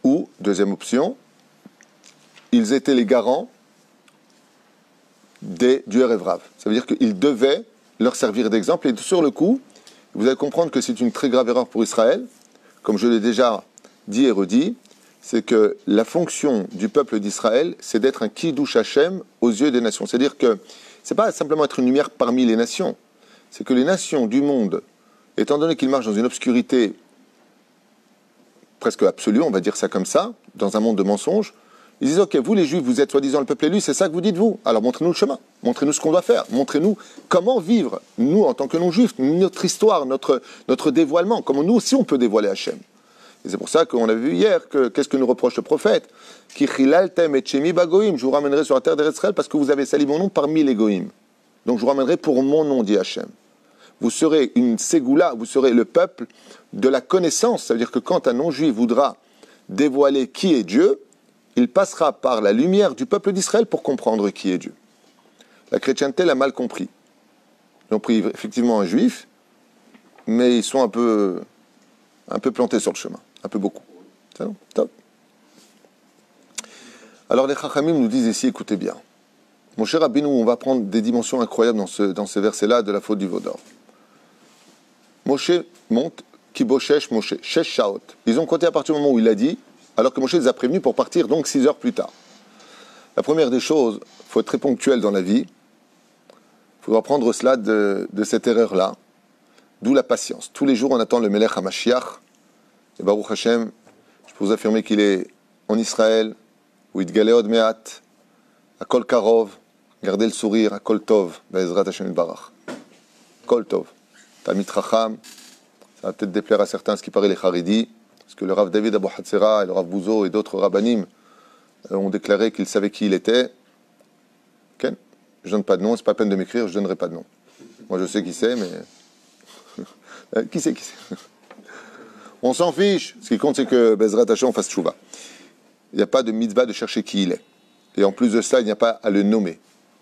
ou, deuxième option, ils étaient les garants du Erev Rav. Ça veut dire qu'ils devaient leur servir d'exemple. Et sur le coup, vous allez comprendre que c'est une très grave erreur pour Israël. Comme je l'ai déjà dit et redit, c'est que la fonction du peuple d'Israël, c'est d'être un Kiddush Hashem aux yeux des nations. C'est-à-dire que ce n'est pas simplement être une lumière parmi les nations. C'est que les nations du monde, étant donné qu'ils marchent dans une obscurité presque absolue, on va dire ça comme ça, dans un monde de mensonges, ils disent, ok, vous les Juifs, vous êtes soi-disant le peuple élu, c'est ça que vous dites vous. Alors montrez-nous le chemin, montrez-nous ce qu'on doit faire, montrez-nous comment vivre, nous en tant que non-juifs, notre histoire, notre dévoilement, comment nous aussi on peut dévoiler Hachem. Et c'est pour ça qu'on a vu hier qu'est-ce que nous reproche le prophète? Ki chilaltem et shemi bagoim, je vous ramènerai sur la terre d'Israël parce que vous avez sali mon nom parmi les goïms. Donc je vous ramènerai pour mon nom, dit Hachem. Vous serez une ségoula, vous serez le peuple de la connaissance. Ça veut dire que quand un non-juif voudra dévoiler qui est Dieu, il passera par la lumière du peuple d'Israël pour comprendre qui est Dieu. La chrétienté l'a mal compris. Ils ont pris effectivement un juif, mais ils sont un peu plantés sur le chemin, un peu beaucoup. C'est bon? Top. Alors les Chachamim nous disent ici, écoutez bien, mon cher Rabbeinu, on va prendre des dimensions incroyables dans ce verset-là de la faute du veau d'or. Moshe monte, Kiboshesh Moshe, Shesh Shaot. Ils ont compté à partir du moment où il a dit, alors que Moshe les a prévenus pour partir donc 6 heures plus tard. La première des choses, il faut être très ponctuel dans la vie. Il faudra prendre cela de cette erreur-là, d'où la patience. Tous les jours, on attend le Melech HaMashiach. Et Baruch Hashem, je peux vous affirmer qu'il est en Israël, où il Galeod Meat, à Kol Karov, gardez le sourire, à Kol Tov, Be'ezrat Hashem Barach. Kol Tov. Talmid Chacham, ça va peut-être déplaire à certains ce qui paraît les Haridis, parce que le Rav David Abou Hatzera et le Rav Bouzo et d'autres rabbanim ont déclaré qu'ils savaient qui il était. Ken, je ne donne pas de nom, c'est pas la peine de m'écrire, je ne donnerai pas de nom. Moi je sais qui c'est, mais... qui c'est On s'en fiche. Ce qui compte, c'est que Bezrat Hashem, on fasse tchouva. Il n'y a pas de mitzvah de chercher qui il est. Et en plus de ça, il n'y a pas à le nommer.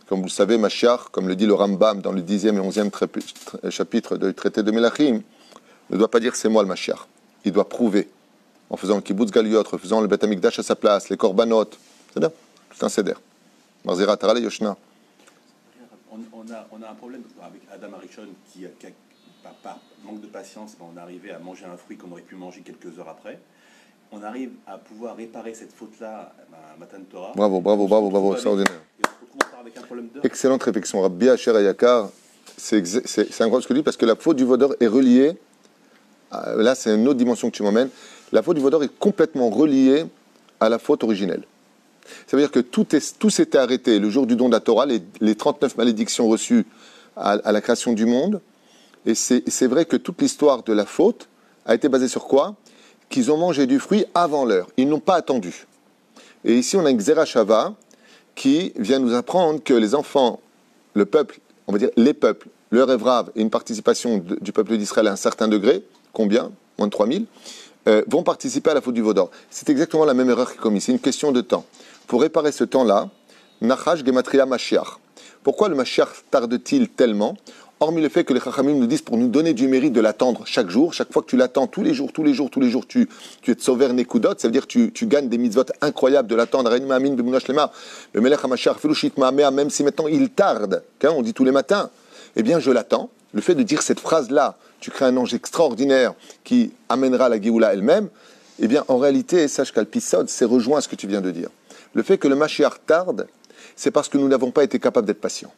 Comme vous le savez, Mashiach, comme le dit le Rambam dans le 10e et 11e chapitre du traité de Melachim, ne doit pas dire c'est moi le Mashiach. Il doit prouver. En faisant le kibbutz galuyot, en faisant le Bet Amikdash à sa place, les korbanot. C'est-à-dire, tout un seder. Marzira Tarale Yoshna. On a un problème avec Adam Arishon qui par manque de patience, on est arrivé à manger un fruit qu'on aurait pu manger quelques heures après. On arrive à pouvoir réparer cette faute-là à Matan Torah. Bravo, extraordinaire. Excellente réflexion. Rabbi Asher Ayakar, c'est incroyable ce que tu dis, parce que la faute du Vaudor est reliée, là c'est une autre dimension que tu m'emmènes, la faute du Vaudor est complètement reliée à la faute originelle. Ça veut dire que tout s'était arrêté le jour du don de la Torah, les 39 malédictions reçues à la création du monde, et c'est vrai que toute l'histoire de la faute a été basée sur quoi? Qu'ils ont mangé du fruit avant l'heure. Ils n'ont pas attendu. Et ici, on a une Xera Shava qui vient nous apprendre que les enfants, le peuple, on va dire les peuples, le Evrav et une participation du peuple d'Israël à un certain degré, combien? Moins de 3000, vont participer à la faute du Vaudor. C'est exactement la même erreur qui est commise. C'est une question de temps. Pour réparer ce temps-là, Nachash Gematria Mashiach. Pourquoi le Mashiach tarde-t-il tellement? Hormis le fait que les Chachamim nous disent pour nous donner du mérite de l'attendre chaque jour, chaque fois que tu l'attends tous les jours, tu es sauver Nekudot, ça veut dire que tu gagnes des mitzvot incroyables de l'attendre. Le Melech HaMashiach, même si maintenant il tarde, on dit tous les matins, eh bien je l'attends. Le fait de dire cette phrase-là, tu crées un ange extraordinaire qui amènera la Géoula elle-même, eh bien en réalité, sache qu'Alpisod, c'est rejoint ce que tu viens de dire. Le fait que le Mashiach tarde, c'est parce que nous n'avons pas été capables d'être patients.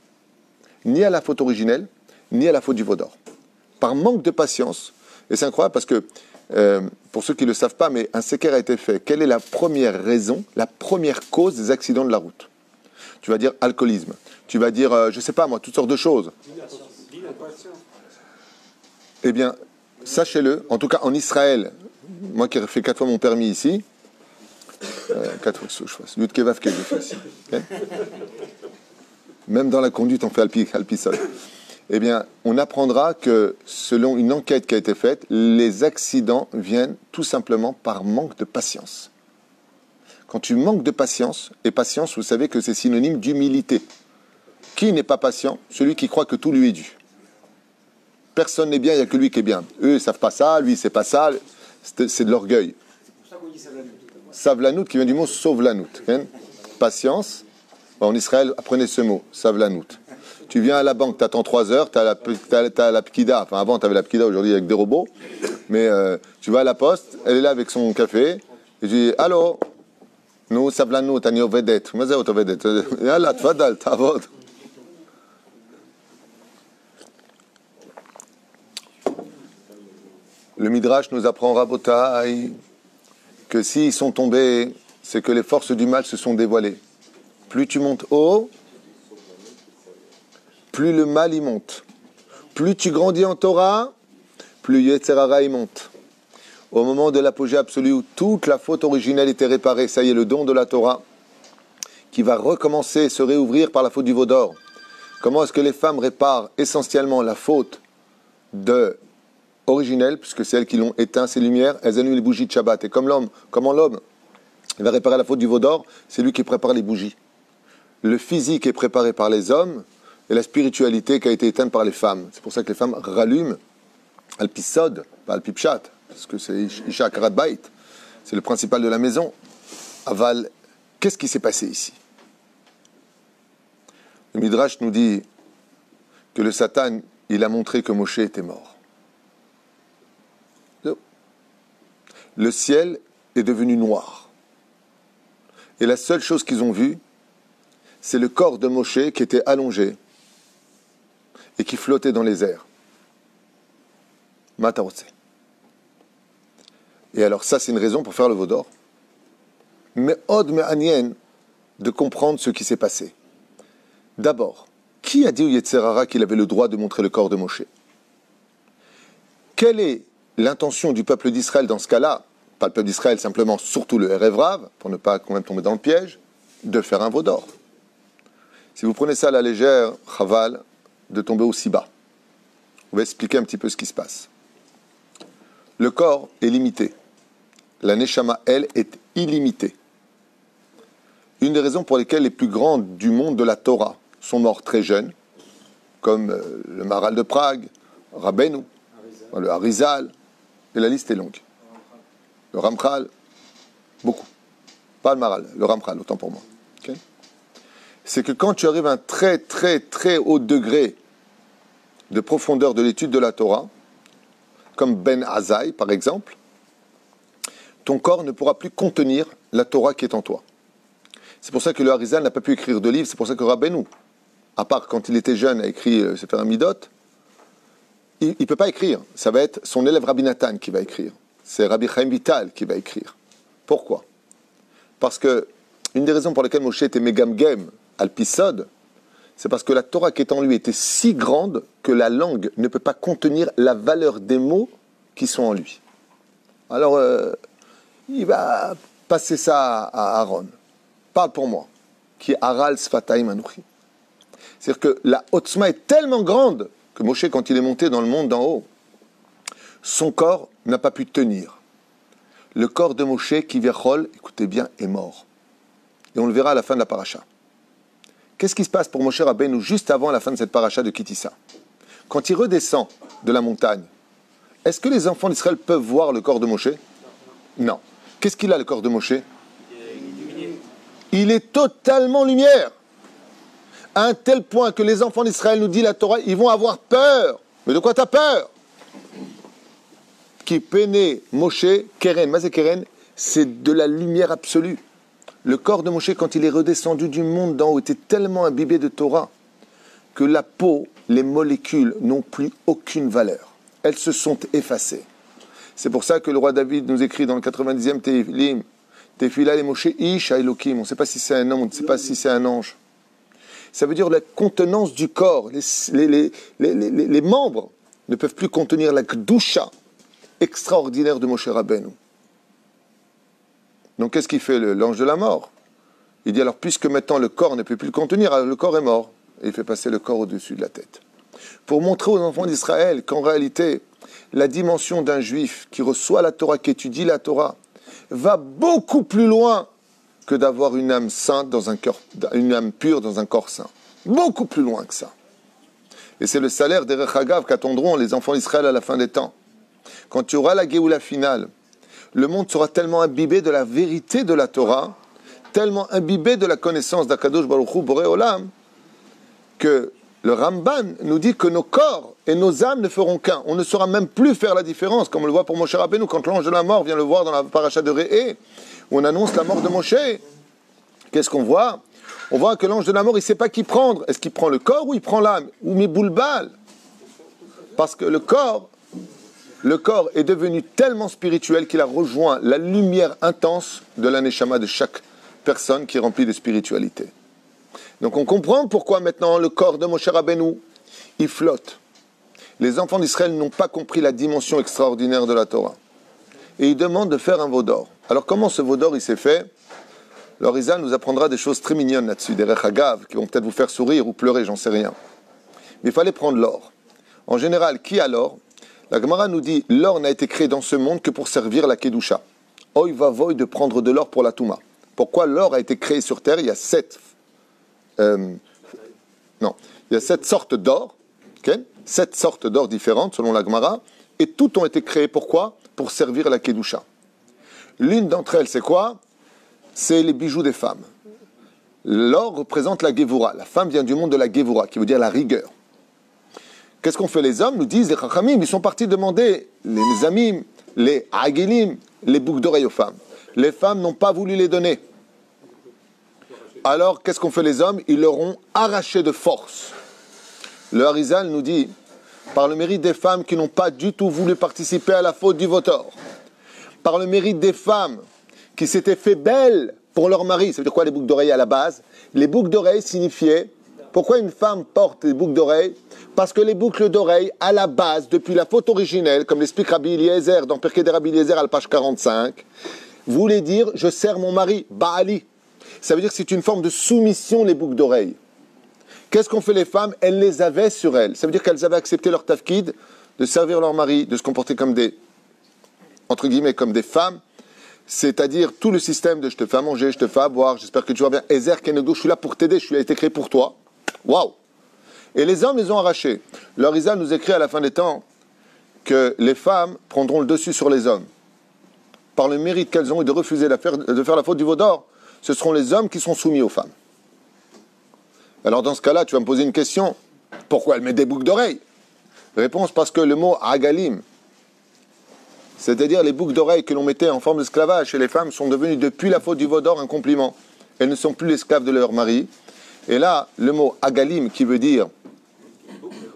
Ni à la faute originelle, ni à la faute du Vaudor. Par manque de patience, et c'est incroyable parce que, pour ceux qui ne le savent pas, mais un séquer a été fait. Quelle est la première raison, la première cause des accidents de la route? Tu vas dire alcoolisme. Tu vas dire, je ne sais pas moi, toutes sortes de choses. Eh bien, sachez-le, en tout cas en Israël, moi qui ai fait 4 fois mon permis ici, 4 fois que je fasse, Yud Kevav que je fais ici. Okay? Même dans la conduite, on fait alpisol. Eh bien, on apprendra que, selon une enquête qui a été faite, les accidents viennent tout simplement par manque de patience. Quand tu manques de patience, et patience, vous savez que c'est synonyme d'humilité. Qui n'est pas patient? Celui qui croit que tout lui est dû. Personne n'est bien, il n'y a que lui qui est bien. Eux, ils ne savent pas ça, lui, c'est pas ça, c'est de l'orgueil. C'est pour ça qu'on dit savlanout. Savlanout, qui vient du mot sauvlanout. Patience. En Israël, apprenez ce mot, savlanout. Tu viens à la banque, tu attends 3 heures, tu as la pkida. Enfin, avant, tu avais la pkida, aujourd'hui, avec des robots. Mais tu vas à la poste, elle est là avec son café, et tu dis, allô, nous, savlanout, ani ovedet. Mazé ovedet. Yalla, tfadal, tavod. Le Midrash nous apprend, Rabotai, que s'ils sont tombés, c'est que les forces du mal se sont dévoilées. Plus tu montes haut, plus le mal y monte. Plus tu grandis en Torah, plus Yetzer Hara y monte. Au moment de l'apogée absolue où toute la faute originelle était réparée, ça y est, le don de la Torah, qui va recommencer, se réouvrir par la faute du Vaudor. Comment est-ce que les femmes réparent essentiellement la faute originelle, puisque c'est elles qui l'ont éteint, ces lumières, elles allument les bougies de Shabbat. Et comment l'homme il va réparer la faute du Vaudor, c'est lui qui prépare les bougies. Le physique est préparé par les hommes, et la spiritualité qui a été éteinte par les femmes. C'est pour ça que les femmes rallument Alpisod, pas Alpipchat, parce que c'est Isha Akarat Bait, c'est le principal de la maison. Aval, qu'est-ce qui s'est passé ici? Le Midrash nous dit que le Satan, il a montré que Moshe était mort. Le ciel est devenu noir. Et la seule chose qu'ils ont vue, c'est le corps de Moshe qui était allongé et qui flottait dans les airs. Matarotse. Et alors ça, c'est une raison pour faire le Vaudor. Mais od me anien de comprendre ce qui s'est passé. D'abord, qui a dit au Yetzer Hara qu'il avait le droit de montrer le corps de Moshe? Quelle est l'intention du peuple d'Israël dans ce cas-là? pas le peuple d'Israël, simplement, surtout le Erev Rav, pour ne pas quand même tomber dans le piège, de faire un veau d'or. Si vous prenez ça à la légère, chaval, de tomber aussi bas. On va expliquer un petit peu ce qui se passe. Le corps est limité. La Neshama, elle, est illimitée. Une des raisons pour lesquelles les plus grands du monde de la Torah sont morts très jeunes, comme le Maharal de Prague, Rabbeinu, le Harizal, et la liste est longue. Le Ramchal, beaucoup. Pas le Maharal, le Ramchal, autant pour moi. Okay? C'est que quand tu arrives à un très très très haut degré de profondeur de l'étude de la Torah, comme Ben Azaï par exemple, ton corps ne pourra plus contenir la Torah qui est en toi. C'est pour ça que le Harizal n'a pas pu écrire de livre, c'est pour ça que Rabbeinu, à part quand il était jeune, a écrit Sefer Amidot, il ne peut pas écrire. Ça va être son élève Rabbi Nathan qui va écrire. C'est Rabbi Chaim Vital qui va écrire. Pourquoi? Parce que une des raisons pour lesquelles Moshe était Megamgem Alpisod, c'est parce que la Torah qui est en lui était si grande que la langue ne peut pas contenir la valeur des mots qui sont en lui. Alors, il va passer ça à Aaron. Parle pour moi, qui est Aral Sfataim Anouchi. C'est-à-dire que la Otzma est tellement grande que Moshe, quand il est monté dans le monde d'en haut, son corps n'a pas pu tenir. Le corps de Moshe, qui Kiviachol, écoutez bien, est mort. Et on le verra à la fin de la paracha. Qu'est-ce qui se passe pour Moshe Rabbeinu juste avant la fin de cette paracha de Kitissa? Quand il redescend de la montagne, est-ce que les enfants d'Israël peuvent voir le corps de Moshe? Non. Qu'est-ce qu'il a, le corps de Moshe? Il est totalement lumière. À un tel point que les enfants d'Israël, nous dit la Torah, ils vont avoir peur. Mais de quoi tu as peur? Qui péné Moshe, Keren, Mazé Keren, c'est de la lumière absolue. Le corps de Moshe, quand il est redescendu du monde d'en haut, était tellement imbibé de Torah que la peau, les molécules n'ont plus aucune valeur. Elles se sont effacées. C'est pour ça que le roi David nous écrit dans le 90e Tehillim, Tefila les Moshe Ish Elokim. On ne sait pas si c'est un homme, on ne sait pas si c'est un ange. Ça veut dire la contenance du corps. Les membres ne peuvent plus contenir la Kedusha extraordinaire de Moshe Rabbeinu. Donc qu'est-ce qu'il fait l'ange de la mort? Il dit alors, puisque maintenant le corps ne peut plus le contenir, alors le corps est mort. Et il fait passer le corps au-dessus de la tête. Pour montrer aux enfants d'Israël qu'en réalité, la dimension d'un juif qui reçoit la Torah, qui étudie la Torah, va beaucoup plus loin que d'avoir une âme sainte dans un cœur, une âme pure dans un corps saint. Beaucoup plus loin que ça. Et c'est le salaire des Rechagav qu'attendront les enfants d'Israël à la fin des temps. Quand tu auras la Géoula finale, le monde sera tellement imbibé de la vérité de la Torah, tellement imbibé de la connaissance d'Akadosh Baruch Hu Boré Olam, que le Ramban nous dit que nos corps et nos âmes ne feront qu'un. On ne saura même plus faire la différence, comme on le voit pour Moshe Rabbeinu, quand l'ange de la mort vient le voir dans la paracha de Réé, où on annonce la mort de Moshe. Qu'est-ce qu'on voit? On voit que l'ange de la mort, il ne sait pas qui prendre. Est-ce qu'il prend le corps ou il prend l'âme? Ou Miboulbal? Parce que le corps est devenu tellement spirituel qu'il a rejoint la lumière intense de la Neshama de chaque personne qui est remplie de spiritualité. Donc on comprend pourquoi maintenant le corps de Moshe Rabbeinu, il flotte. Les enfants d'Israël n'ont pas compris la dimension extraordinaire de la Torah. Et ils demandent de faire un veau d'or. Alors comment ce veau d'or il s'est fait? L'Orizal nous apprendra des choses très mignonnes là-dessus, des rechagav qui vont peut-être vous faire sourire ou pleurer, j'en sais rien. Mais il fallait prendre l'or. En général, qui a l'or? La Gemara nous dit, l'or n'a été créé dans ce monde que pour servir la Kedusha. Oy va voy de prendre de l'or pour la Touma. Pourquoi l'or a été créé sur terre? Il y a 7 sortes d'or, okay? 7 sortes d'or différentes selon la Gemara, et toutes ont été créées pourquoi? Pour servir la Kedusha. L'une d'entre elles, c'est quoi? C'est les bijoux des femmes. L'or représente la Gevura. La femme vient du monde de la Gevura, qui veut dire la rigueur. Qu'est-ce qu'on fait les hommes? Nous disent les Chachamim, ils sont partis demander les Amim, les Agilim, les boucles d'oreilles aux femmes. Les femmes n'ont pas voulu les donner. Alors, qu'est-ce qu'ont fait les hommes? Ils leur ont arraché de force. Le Harizal nous dit, par le mérite des femmes qui n'ont pas du tout voulu participer à la faute du voteur, par le mérite des femmes qui s'étaient fait belles pour leur mari. Ça veut dire quoi les boucles d'oreilles à la base? Les boucles d'oreilles signifiaient Pourquoi une femme porte des boucles d'oreilles? Parce que les boucles d'oreilles, à la base, depuis la faute originelle, comme l'explique Rabbi Eliezer dans Pirkei de Rabbi Eliezer à la page 45, voulait dire « je sers mon mari, Baali ». Ça veut dire que c'est une forme de soumission, les boucles d'oreilles. Qu'est-ce qu'ont fait les femmes? Elles les avaient sur elles. Ça veut dire qu'elles avaient accepté leur tafkid, de servir leur mari, de se comporter comme des, entre guillemets, comme des femmes. C'est-à-dire tout le système de je te fais à manger, je te fais à boire, j'espère que tu vas bien. Ezer Kenedo, je suis là pour t'aider, je suis été créé pour toi. Waouh! Et les hommes les ont arrachés. Leur Isa nous écrit à la fin des temps que les femmes prendront le dessus sur les hommes. Par le mérite qu'elles ont eu de refuser de faire la faute du veau d'or, ce seront les hommes qui sont soumis aux femmes. Alors dans ce cas-là, tu vas me poser une question. Pourquoi elle met des boucles d'oreilles? Réponse, parce que le mot agalim, c'est-à-dire les boucles d'oreilles que l'on mettait en forme d'esclavage chez les femmes, sont devenues depuis la faute du veau d'or un compliment. Elles ne sont plus l'esclave de leur mari. Et là, le mot agalim, qui veut dire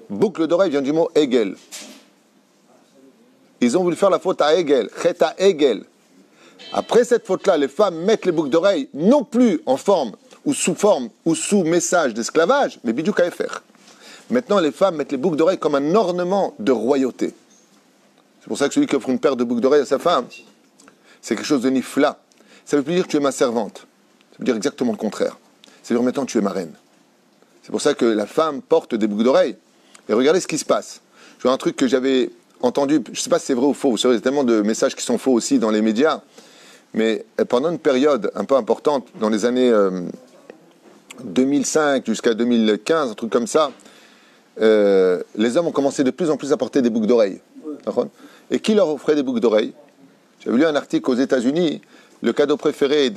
boucle d'oreille, vient du mot egel. Ils ont voulu faire la faute à Egel, Cheta Egel. Après cette faute-là, les femmes mettent les boucles d'oreilles non plus en forme ou sous message d'esclavage, mais bidou kaefer. Maintenant, les femmes mettent les boucles d'oreilles comme un ornement de royauté. C'est pour ça que celui qui offre une paire de boucles d'oreilles à sa femme, c'est quelque chose de nifla. Ça ne veut plus dire que tu es ma servante. Ça veut dire exactement le contraire. Ça veut dire maintenant tu es ma reine. C'est pour ça que la femme porte des boucles d'oreilles. Et regardez ce qui se passe. Je vois un truc que j'avais entendu, je ne sais pas si c'est vrai ou faux. Vous savez, il y a tellement de messages qui sont faux aussi dans les médias. Mais pendant une période un peu importante, dans les années 2005 jusqu'à 2015, un truc comme ça, les hommes ont commencé de plus en plus à porter des boucles d'oreilles. Et qui leur offrait des boucles d'oreilles? J'avais lu un article aux États-Unis, le cadeau préféré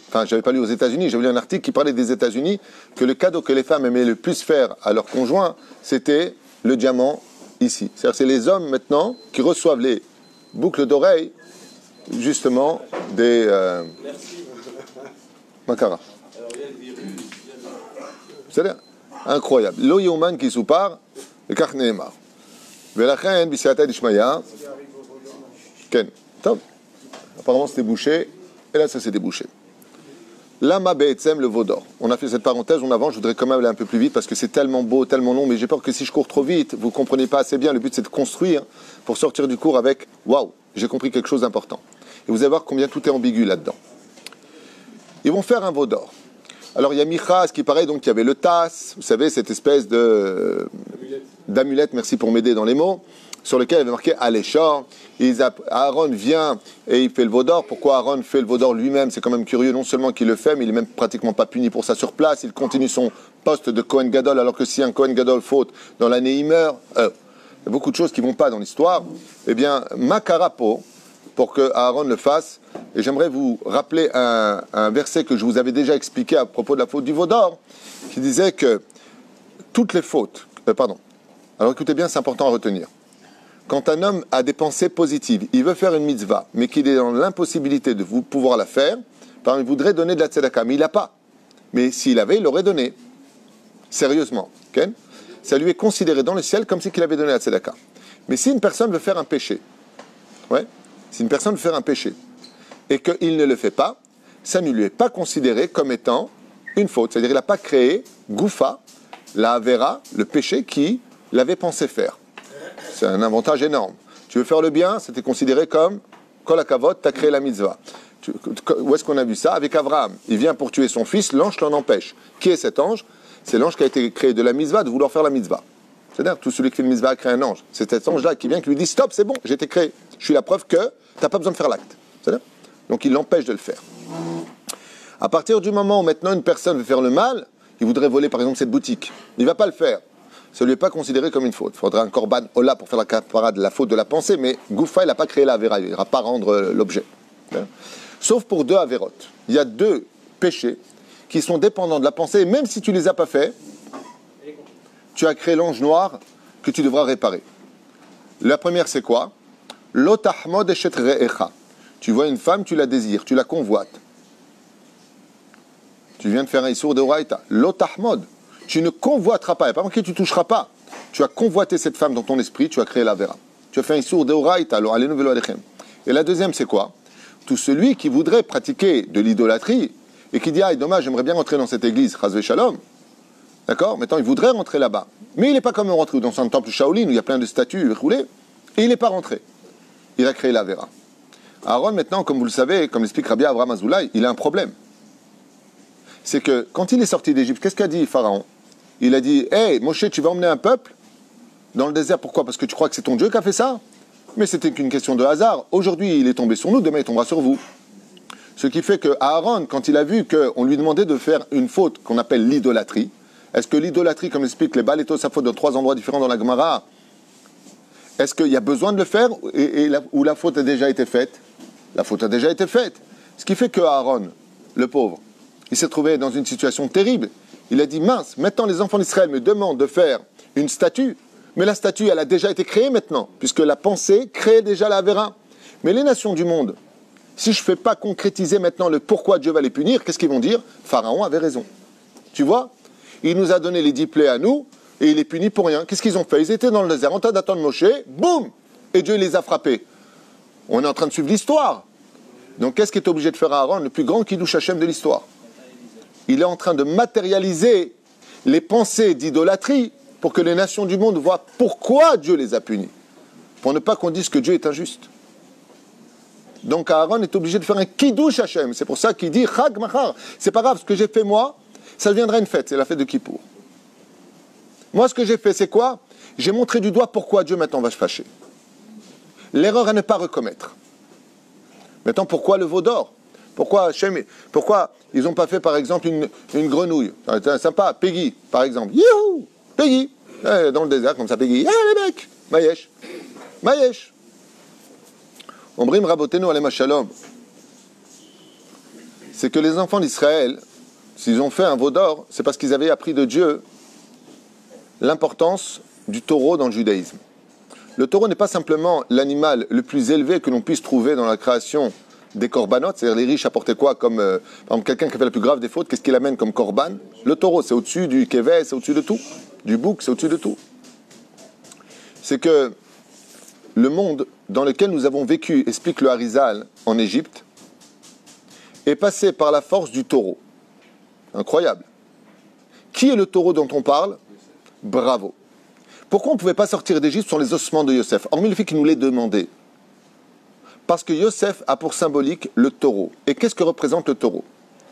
enfin, j'avais pas lu aux États-Unis, j'avais lu un article qui parlait des États-Unis, que le cadeau que les femmes aimaient le plus faire à leur conjoint, c'était le diamant ici. C'est-à-dire que c'est les hommes maintenant qui reçoivent les boucles d'oreilles, justement, des Makara. C'est-à-dire, incroyable. Lo Yoman qui soupar, le Kachneemar. Velachen, Bisiata Dishmaya. Ken. Top. Apparemment, c'était bouché. Et là, ça s'est débouché. Lama Be'etzem, le veau d'or. On a fait cette parenthèse, on avance. Je voudrais quand même aller un peu plus vite parce que c'est tellement beau, tellement long. Mais j'ai peur que si je cours trop vite, vous ne comprenez pas assez bien. Le but, c'est de construire pour sortir du cours avec waouh, j'ai compris quelque chose d'important. Et vous allez voir combien tout est ambigu là-dedans. Ils vont faire un veau d'or. Alors, il y a Micha, ce qui paraît, donc, il y avait le tas, vous savez, cette espèce d'amulette, merci pour m'aider dans les mots, sur lequel il avait marqué Aléchor. Aaron vient et il fait le veau d'or. Pourquoi Aaron fait le veau d'or lui-même? C'est quand même curieux, non seulement qu'il le fait, mais il n'est même pratiquement pas puni pour ça sur place. Il continue son poste de Kohen Gadol, alors que si un Kohen Gadol faute dans l'année, il meurt. Il y a beaucoup de choses qui ne vont pas dans l'histoire. Eh bien, Makarapo, pour que Aaron le fasse, et j'aimerais vous rappeler un verset que je vous avais déjà expliqué à propos de la faute du veau d'or, qui disait que toutes les fautes, alors écoutez bien, c'est important à retenir. Quand un homme a des pensées positives, il veut faire une mitzvah, mais qu'il est dans l'impossibilité de pouvoir la faire, il voudrait donner de la tzedaka, mais il n'a pas. Mais s'il avait, il aurait donné. Sérieusement. Okay? Ça lui est considéré dans le ciel comme si qu'il avait donné la tzedaka. Mais si une personne veut faire un péché, si une personne veut faire un péché, et qu'il ne le fait pas, ça ne lui est pas considéré comme étant une faute. C'est-à-dire qu'il n'a pas créé Goufa, la Avera, le péché qu'il avait pensé faire. C'est un avantage énorme. Tu veux faire le bien, c'était considéré comme Kol HaKavod, tu as créé la mitzvah. Où est-ce qu'on a vu ça? Avec Abraham. Il vient pour tuer son fils, l'ange l'en empêche. Qui est cet ange? C'est l'ange qui a été créé de la mitzvah, de vouloir faire la mitzvah. C'est-à-dire, tout celui qui fait une mitzvah a créé un ange. C'est cet ange-là qui vient, qui lui dit stop, c'est bon, j'ai été créé. Je suis la preuve que tu n'as pas besoin de faire l'acte. C'est-à-dire, donc il l'empêche de le faire. À partir du moment où maintenant une personne veut faire le mal, il voudrait voler par exemple cette boutique. Il ne va pas le faire. Ça ne lui est pas considéré comme une faute. Il faudra un korban ola pour faire la kapara de la faute de la pensée, mais Goufa, il n'a pas créé la avéra, il n'ira pas rendre l'objet. Sauf pour deux avérotes. Il y a deux péchés qui sont dépendants de la pensée, et même si tu ne les as pas faits, tu as créé l'ange noir que tu devras réparer. La première, c'est quoi? L'otahmod eshet re'echa. Tu vois une femme, tu la désires, tu la convoites. Tu viens de faire un issour de Oraïta. L'otahmod. Tu ne convoiteras pas, il n'y a pas marqué tu ne toucheras pas. Tu as convoité cette femme dans ton esprit, tu as créé la vera. Tu as fait un issour de Oraïta, alors allez nous alechem. Et la deuxième, c'est quoi? Tout celui qui voudrait pratiquer de l'idolâtrie et qui dit ah, dommage, j'aimerais bien entrer dans cette église, chas v'shalom. D'accord? Maintenant, il voudrait rentrer là-bas. Mais il n'est pas comme rentrer dans un temple Shaolin où il y a plein de statues roulées. Et il n'est pas rentré. Il a créé la Vera. Aaron, maintenant, comme vous le savez, comme l'explique Rabbi Avraham Azoulay, il a un problème. C'est que quand il est sorti d'Égypte, qu'est-ce qu'a dit Pharaon? Il a dit, hey, Moshe, tu vas emmener un peuple dans le désert. Pourquoi? Parce que tu crois que c'est ton Dieu qui a fait ça? Mais c'était qu'une question de hasard. Aujourd'hui, il est tombé sur nous, demain, il tombera sur vous. Ce qui fait que Aaron, quand il a vu qu'on lui demandait de faire une faute qu'on appelle l'idolâtrie, est-ce que l'idolâtrie, comme explique les Baal et Tosafot dans 3 endroits différents dans la Gemara, est-ce qu'il y a besoin de le faire ou la faute a déjà été faite? La faute a déjà été faite. Ce qui fait que Aaron, le pauvre, il s'est trouvé dans une situation terrible. Il a dit, mince, maintenant les enfants d'Israël me demandent de faire une statue, mais la statue, elle a déjà été créée maintenant, puisque la pensée crée déjà la Avera. Mais les nations du monde, si je ne fais pas concrétiser maintenant le pourquoi Dieu va les punir, qu'est-ce qu'ils vont dire? Pharaon avait raison. Tu vois? Il nous a donné les 10 plaies à nous, et il les punit pour rien. Qu'est-ce qu'ils ont fait? Ils étaient dans le désert, en train d'attendre Moshe, boum! Et Dieu les a frappés. On est en train de suivre l'histoire. Donc qu'est-ce qu'est obligé de faire Aaron, le plus grand Kiddush Hashem de l'histoire? Il est en train de matérialiser les pensées d'idolâtrie pour que les nations du monde voient pourquoi Dieu les a punis. Pour ne pas qu'on dise que Dieu est injuste. Donc Aaron est obligé de faire un Kiddush Hashem. C'est pour ça qu'il dit Chag Machar. C'est pas grave, ce que j'ai fait moi, ça deviendra une fête. C'est la fête de Kippour. Moi, ce que j'ai fait, c'est quoi? J'ai montré du doigt pourquoi Dieu maintenant va se fâcher. L'erreur à ne pas recommettre. Maintenant, pourquoi le veau d'or? Pourquoi ils n'ont pas fait, par exemple, une grenouille? C'est sympa, Peggy, par exemple. Youhou! Peggy! Dans le désert, comme ça, Peggy. Les mecs! Mayesh! Mayesh! Ombrim Rabotenu Alem Shalom. C'est que les enfants d'Israël, s'ils ont fait un veau d'or, c'est parce qu'ils avaient appris de Dieu l'importance du taureau dans le judaïsme. Le taureau n'est pas simplement l'animal le plus élevé que l'on puisse trouver dans la création des corbanotes, c'est-à-dire les riches apportaient quoi comme, par exemple, quelqu'un qui a fait la plus grave des fautes, qu'est-ce qu'il amène comme corban? Le taureau, c'est au-dessus du keves, c'est au-dessus de tout. Du bouc, c'est au-dessus de tout. C'est que le monde dans lequel nous avons vécu, explique le Harizal en Égypte, est passé par la force du taureau. Incroyable. Qui est le taureau dont on parle? Bravo. Pourquoi on ne pouvait pas sortir d'Égypte sur les ossements de Yosef, hormis le fait qu'il nous l'ait demandé? Parce que Yosef a pour symbolique le taureau. Et qu'est-ce que représente le taureau?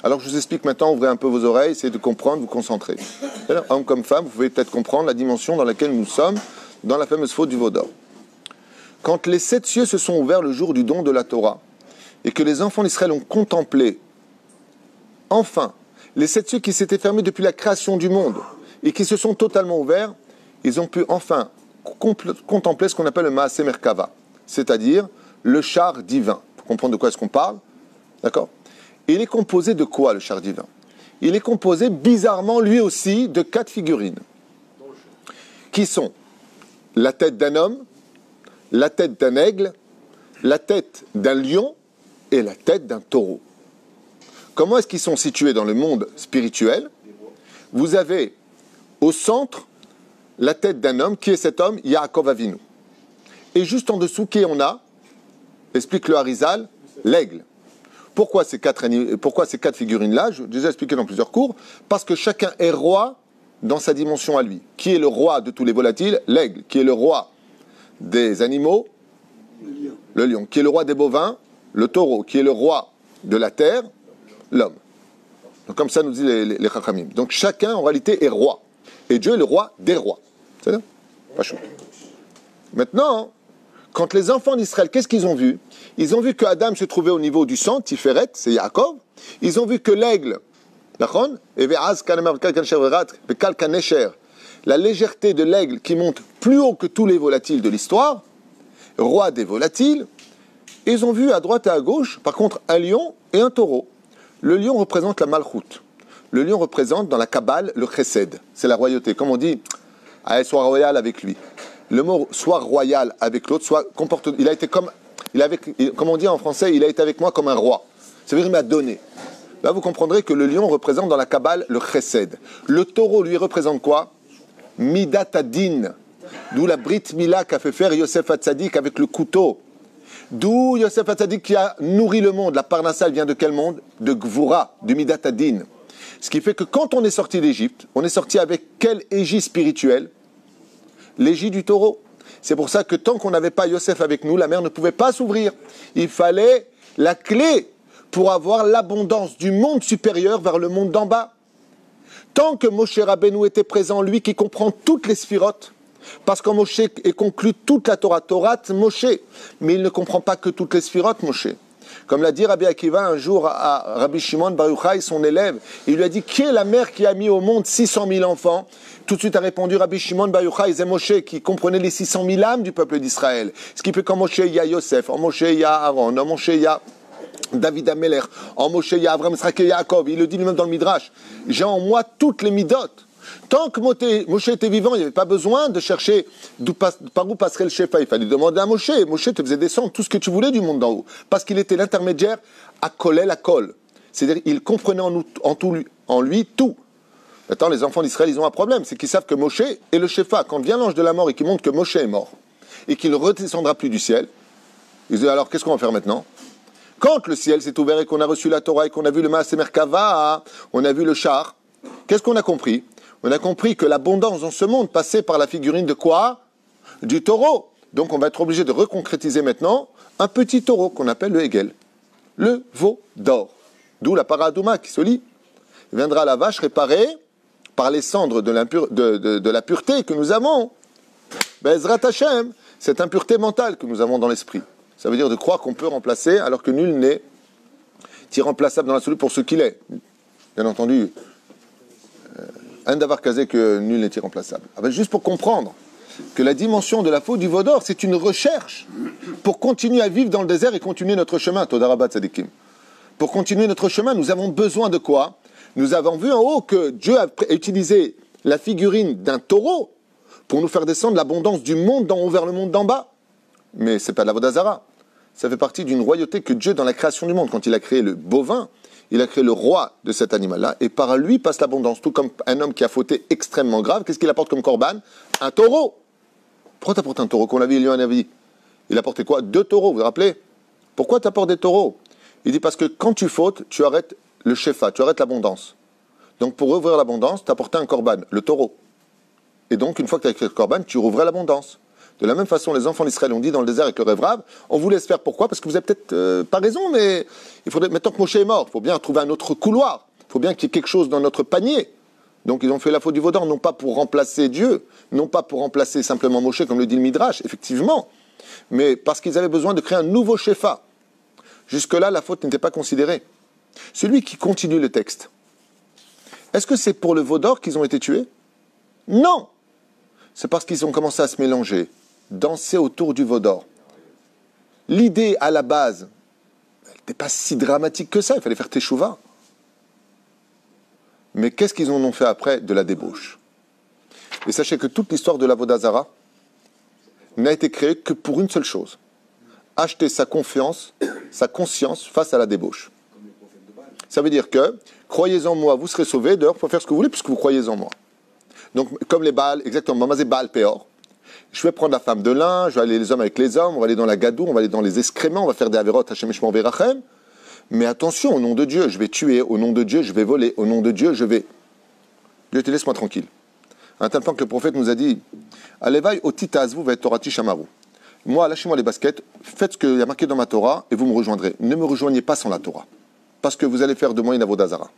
Alors je vous explique maintenant, ouvrez un peu vos oreilles, essayez de comprendre, vous concentrer. Homme comme femme, vous pouvez peut-être comprendre la dimension dans laquelle nous sommes, dans la fameuse faute du veau d'or. Quand les 7 cieux se sont ouverts le jour du don de la Torah, et que les enfants d'Israël ont contemplé, enfin, les 7 cieux qui s'étaient fermés depuis la création du monde, et qui se sont totalement ouverts, ils ont pu enfin contempler ce qu'on appelle le Maaseh Merkava, c'est-à-dire le char divin. Pour comprendre de quoi est-ce qu'on parle, d'accord? Il est composé de quoi, le char divin? Il est composé, bizarrement, lui aussi, de 4 figurines, qui sont la tête d'un homme, la tête d'un aigle, la tête d'un lion et la tête d'un taureau. Comment est-ce qu'ils sont situés dans le monde spirituel? Vous avez au centre la tête d'un homme. Qui est cet homme? Yaakov Avinu. Et juste en dessous, qui on a? Explique le Harizal, l'aigle. Pourquoi ces 4 figurines-là? Je les ai expliquées dans plusieurs cours. Parce que chacun est roi dans sa dimension à lui. Qui est le roi de tous les volatiles? L'aigle. Qui est le roi des animaux? Le lion. Qui est le roi des bovins? Le taureau. Qui est le roi de la terre? L'homme. Donc comme ça nous dit les Chachamim. Donc chacun en réalité est roi. Et Dieu est le roi des rois. C'est ça? Pas chaud. Maintenant, quand les enfants d'Israël, qu'est-ce qu'ils ont vu? Ils ont vu que Adam se trouvait au niveau du sang, Tiferet, c'est Yaakov. Ils ont vu que l'aigle, la légèreté de l'aigle qui monte plus haut que tous les volatiles de l'histoire, roi des volatiles. Ils ont vu à droite et à gauche, par contre, un lion et un taureau. Le lion représente la malchoute. Le lion représente dans la Kabbale le chesed. C'est la royauté. Comme on dit, allez, sois royal avec lui. Le mot soit royal avec l'autre, il a été comme on dit en français, il a été avec moi comme un roi. Ça veut dire qu'il m'a donné. Là, vous comprendrez que le lion représente dans la Kabbale le chesed. Le taureau, lui, représente quoi? Midat Adin. D'où la Brit Mila qu'a fait faire Yosef Hatzadik avec le couteau. D'où Yosef Hatzadik qui a nourri le monde. La Parnassa, elle vient de quel monde? De Gvura, de Midat Adin. Ce qui fait que quand on est sorti d'Égypte, on est sorti avec quelle égie spirituelle? L'égie du taureau. C'est pour ça que tant qu'on n'avait pas Yosef avec nous, la mer ne pouvait pas s'ouvrir. Il fallait la clé pour avoir l'abondance du monde supérieur vers le monde d'en bas. Tant que Moshe Rabbeinu était présent, lui qui comprend toutes les sphirotes, parce qu'en Moshe est conclue toute la Torah, Torah Moshe, mais il ne comprend pas que toutes les sphirotes, Moshe. Comme l'a dit Rabbi Akiva un jour à Rabbi Shimon Bar Yochai, son élève, il lui a dit, qui est la mère qui a mis au monde 600 000 enfants? Tout de suite a répondu Rabbi Shimon Bar Yochai, c'est Moshe qui comprenait les 600 000 âmes du peuple d'Israël. Ce qui fait qu'en Moshe il y a Yosef, en Moshe il y a Aaron, en Moshe il y a David Ameler, en Moshe il y a Avram, Yitzhak et Yaakov, il le dit lui-même dans le Midrash, j'ai en moi toutes les midotes. Tant que Moshe était vivant, il n'y avait pas besoin de chercher par où passerait le Shefa. Il fallait demander à Moshe. Moshe te faisait descendre tout ce que tu voulais du monde d'en haut. Parce qu'il était l'intermédiaire à coller la colle. C'est-à-dire qu'il comprenait en lui tout. Maintenant, les enfants d'Israël, ils ont un problème. C'est qu'ils savent que Moshe est le Shefa. Quand vient l'ange de la mort et qu'il montre que Moshe est mort et qu'il ne redescendra plus du ciel, ils disent alors qu'est-ce qu'on va faire maintenant? Quand le ciel s'est ouvert et qu'on a reçu la Torah et qu'on a vu le Maaser Merkava, on a vu le char, qu'est-ce qu'on a compris? On a compris que l'abondance dans ce monde passait par la figurine de quoi? Du taureau. Donc on va être obligé de reconcrétiser maintenant un petit taureau qu'on appelle le Hegel, le veau d'or. D'où la paradouma qui se lit. Viendra la vache réparée par les cendres de la pureté que nous avons. Bezrat Hashem, cette impureté mentale que nous avons dans l'esprit. Ça veut dire de croire qu'on peut remplacer alors que nul n'est irremplaçable dans l'absolu pour ce qu'il est. Bien entendu, un d'avoir casé que nul n'est irremplaçable. Juste pour comprendre que la dimension de la faute du veau d'or, c'est une recherche pour continuer à vivre dans le désert et continuer notre chemin. Todarabat Tzadikim. Pour continuer notre chemin, nous avons besoin de quoi? Nous avons vu en haut que Dieu a utilisé la figurine d'un taureau pour nous faire descendre l'abondance du monde d'en haut vers le monde d'en bas. Mais ce n'est pas de la Vodazara. Ça fait partie d'une royauté que Dieu, dans la création du monde, quand il a créé le bovin, il a créé le roi de cet animal-là, et par lui passe l'abondance. Tout comme un homme qui a fauté extrêmement grave, qu'est-ce qu'il apporte comme corban? Un taureau. Pourquoi tu apportes un taureau? Qu'on l'a vu, il y a un avis. Il apportait quoi? 2 taureaux, vous vous rappelez? Pourquoi tu apportes des taureaux? Il dit parce que quand tu fautes, tu arrêtes le shefa, tu arrêtes l'abondance. Donc pour ouvrir l'abondance, tu apportais un corban, le taureau. Et donc une fois que tu as créé le corban, tu rouvrais l'abondance. De la même façon, les enfants d'Israël ont dit dans le désert avec le rêve rave, on vous laisse faire pourquoi? Parce que vous avez peut-être pas raison, mais il faudrait, maintenant que Moshe est mort, il faut bien trouver un autre couloir. Il faut bien qu'il y ait quelque chose dans notre panier. Donc ils ont fait la faute du veau d'or, non pas pour remplacer Dieu, non pas pour remplacer simplement Moshe, comme le dit le Midrash, effectivement, mais parce qu'ils avaient besoin de créer un nouveau shefa. Jusque-là, la faute n'était pas considérée. Celui qui continue le texte, est-ce que c'est pour le veau d'or qu'ils ont été tués? Non! C'est parce qu'ils ont commencé à se mélanger, danser autour du veau d'or. L'idée, à la base, elle n'était pas si dramatique que ça, il fallait faire teshuva. Mais qu'est-ce qu'ils en ont fait après? De la débauche. Et sachez que toute l'histoire de la Vodazara n'a été créée que pour une seule chose. Acheter sa confiance, sa conscience face à la débauche. Ça veut dire que, croyez en moi, vous serez sauvés, dehors, pour faire ce que vous voulez, puisque vous croyez en moi. Donc, comme les Baal, exactement, Mamazé Baal Péor. Je vais prendre la femme de l'un, je vais aller les hommes avec les hommes, on va aller dans la gadoue, on va aller dans les excréments, on va faire des averot, Hashem Eshmor Verachem. Mais attention, au nom de Dieu, je vais tuer, au nom de Dieu, je vais voler, au nom de Dieu, je vais. Dieu te laisse-moi tranquille. À un tel point que le prophète nous a dit Alevai otitazvu va torati shamaru. Moi, lâchez-moi les baskets, faites ce qu'il y a marqué dans ma Torah et vous me rejoindrez. Ne me rejoignez pas sans la Torah. Parce que vous allez faire de moi une avodazara.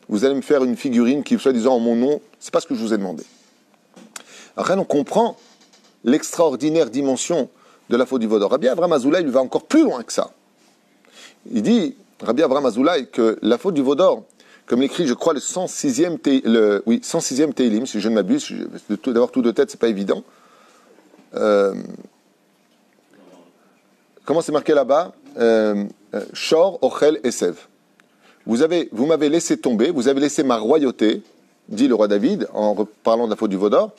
Vous allez me faire une figurine qui, soi-disant, en mon nom, c'est pas ce que je vous ai demandé. Après, on comprend l'extraordinaire dimension de la faute du veau d'or. Rabbi Avraham Azoulay lui va encore plus loin que ça. Il dit, Rabbi Avraham Azoulay, que la faute du veau d'or, comme l'écrit, je crois, le 106e Teilim, si je ne m'abuse, d'avoir tout de tête, c'est pas évident. Comment c'est marqué là-bas? Shor, Ochel, Esev. Vous m'avez laissé tomber, vous avez laissé ma royauté, dit le roi David, en parlant de la faute du veau d'or,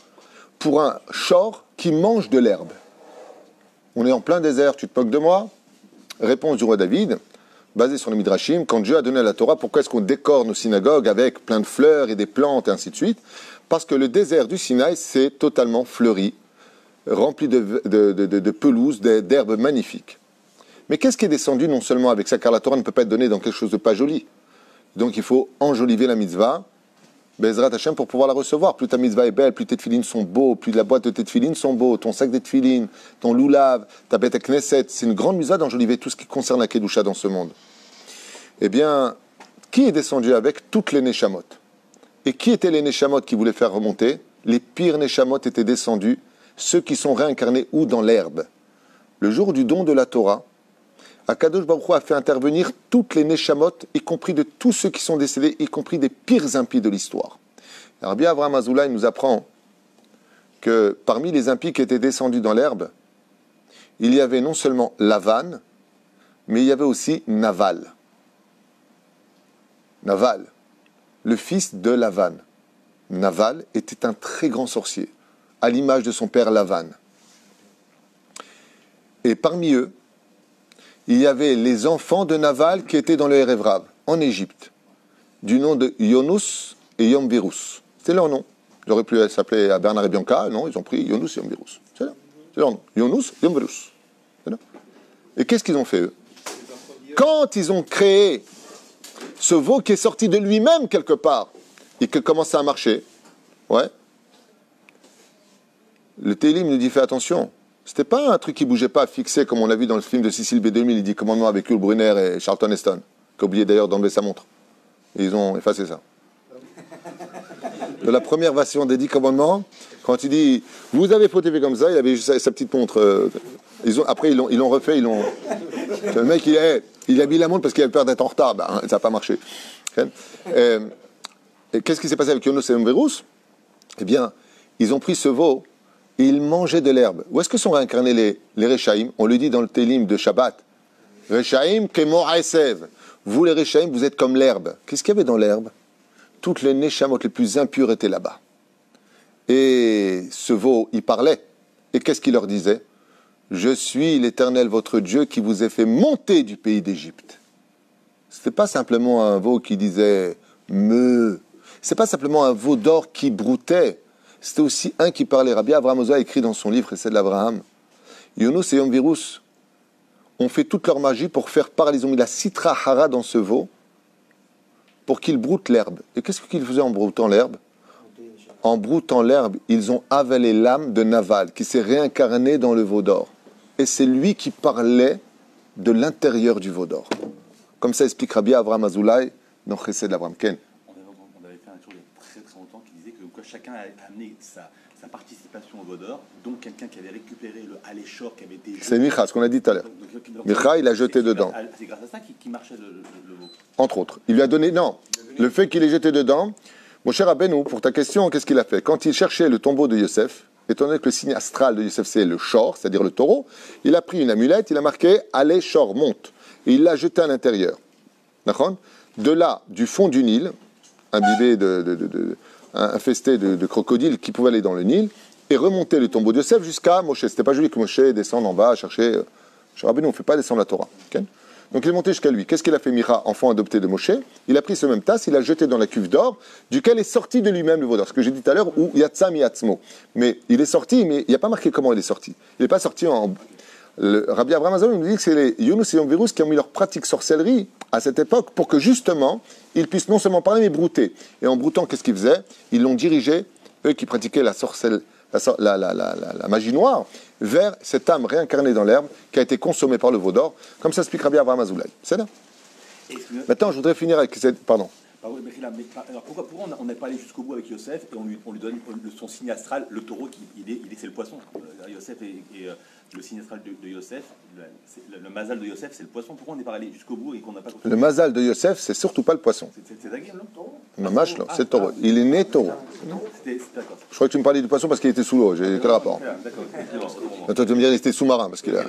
pour un shor qui mange de l'herbe. On est en plein désert, tu te moques de moi? Réponse du roi David, basée sur le Midrashim, quand Dieu a donné la Torah, pourquoi est-ce qu'on décore nos synagogues avec plein de fleurs et des plantes et ainsi de suite? Parce que le désert du Sinaï, c'est totalement fleuri, rempli de pelouses, d'herbes magnifiques. Mais qu'est-ce qui est descendu non seulement avec ça, car la Torah ne peut pas être donnée dans quelque chose de pas joli. Donc il faut enjoliver la mitzvah, Bezrat Hashem, pour pouvoir la recevoir. Plus ta mitzvah est belle, plus tes tefilines sont beaux, plus la boîte de tes tefilines sont beaux, ton sac de tefilines, ton loulav, ta bête knesset. C'est une grande mitzvah d'enjoliver tout ce qui concerne la kedusha dans ce monde. Eh bien, qui est descendu avec toutes les neshamot? Et qui étaient les neshamot qui voulaient faire remonter? Les pires neshamot étaient descendus, ceux qui sont réincarnés où? Dans l'herbe. Le jour du don de la Torah, Akadosh Baruch Hu a fait intervenir toutes les neshamot, y compris de tous ceux qui sont décédés, y compris des pires impies de l'histoire. Rabbi Avraham Azoulay nous apprend que parmi les impies qui étaient descendus dans l'herbe, il y avait non seulement Lavan, mais il y avait aussi Naval. Naval, le fils de Lavan. Naval était un très grand sorcier, à l'image de son père Lavan. Et parmi eux, il y avait les enfants de Naval qui étaient dans le Erev Rav, en Égypte, du nom de Yonus et Yom Virus. C'est leur nom. Ils auraient pu s'appeler à Bernard et Bianca, non, ils ont pris Yonus et Yom Virus. C'est leur nom. Yonus et Yom Virus. Et qu'est-ce qu'ils ont fait, eux? Quand ils ont créé ce veau qui est sorti de lui-même quelque part, et qui commence à marcher, ouais, le Télim nous dit, fais attention. C'était pas un truc qui bougeait pas, fixé, comme on l'a vu dans le film de Cécile B2000, il dit commandement avec Yul Brynner et Charlton Heston, qui a oublié d'ailleurs d'enlever sa montre. Et ils ont effacé ça. De la première version des 10 commandements, quand il dit vous avez fauté comme ça, il avait juste sa petite montre. Après, ils l'ont refait, le mec, il a mis la montre parce qu'il avait peur d'être en retard. Ben, ça n'a pas marché. Et qu'est-ce qui s'est passé avec Yonus et Virus? Eh bien, ils ont pris ce veau. Et ils mangeaient de l'herbe. Où est-ce que sont réincarnés les Rechaïm? On le dit dans le Télim de Shabbat. Rechaïm kemo aesev. Vous les Rechaïm, vous êtes comme l'herbe. Qu'est-ce qu'il y avait dans l'herbe? Toutes les neshamot les plus impures étaient là-bas. Et ce veau, il parlait. Et qu'est-ce qu'il leur disait? Je suis l'Éternel, votre Dieu, qui vous ai fait monter du pays d'Égypte. Ce n'était pas simplement un veau qui disait me. Ce n'est pas simplement un veau d'or qui broutait. C'était aussi un qui parlait. Rabbi Avraham Oza a écrit dans son livre, c'est de l'Abraham. Yonus et Yom Virus ont fait toute leur magie pour faire parler. Ils ont mis la citra hara dans ce veau pour qu'il broute l'herbe. Et qu'est-ce qu'ils faisaient en broutant l'herbe? En broutant l'herbe, ils ont avalé l'âme de Naval qui s'est réincarné dans le veau d'or. Et c'est lui qui parlait de l'intérieur du veau d'or. Comme ça explique Rabbi Avraham Azoulay dans Chesed l'Abraham. Ken. On avait fait un tour il y a très très longtemps qui disait que chacun a amené sa participation au veau d'or, donc quelqu'un qui avait récupéré le aléchor qui avait été... C'est Micha, ce qu'on a dit tout à l'heure. Micha, il a jeté dedans. C'est grâce à ça qui marchait le veau. Entre autres. Il lui a donné... Non, le fait qu'il ait jeté dedans... Mon cher Abénou, pour ta question, qu'est-ce qu'il a fait? Quand il cherchait le tombeau de Yosef, étant donné que le signe astral de Yosef, c'est le shor, c'est-à-dire le taureau, il a pris une amulette, il a marqué « Allez, shor, monte ». Et il l'a jeté à l'intérieur. D'accord? De là, du fond du Nil, imbibé infesté de crocodiles qui pouvaient aller dans le Nil, et remonter le tombeau de Yosef jusqu'à Moshe. C'était pas joli que Moshe descende en bas, chercher... Cher Abénou, on ne fait pas descendre la Torah. Okay? Donc il est monté jusqu'à lui. Qu'est-ce qu'il a fait, Mira, enfant adopté de Moshe? Il a pris ce même tasse, il l'a jeté dans la cuve d'or, duquel est sorti de lui-même le veau d'or. Ce que j'ai dit tout à l'heure, ou Yatsam Yatsmo. Mais il est sorti, mais il n'y a pas marqué comment il est sorti. Il n'est pas sorti en... Le Rabbi Avraham Azal nous dit que c'est les Yonus et Yom Virus qui ont mis leur pratique sorcellerie à cette époque pour que justement, ils puissent non seulement parler, mais brouter. Et en broutant, qu'est-ce qu'ils faisaient? Ils l'ont dirigé, eux qui pratiquaient la magie noire, vers cette âme réincarnée dans l'herbe qui a été consommée par le veau d'or, comme ça explique Rabbi Avraham Azoulay. C'est là. Maintenant, je voudrais finir avec cette... Pardon. Alors pourquoi on n'est pas allé jusqu'au bout avec Yosef et on lui donne son signe astral, le taureau, c'est le poisson. Yosef et le signe astral de Yosef, le mazal de Yosef, c'est le poisson. Pourquoi on n'est pas allé jusqu'au bout et qu'on n'a pas... Le mazal de Yosef, c'est surtout pas le poisson. C'est Zagir, non? Mamash, non, c'est le taureau. Il est né taureau. Je crois que tu me parlais du poisson parce qu'il était sous l'eau. J'ai quel rapport? D'accord. Toi, tu me dire qu'il était sous-marin parce qu'il a...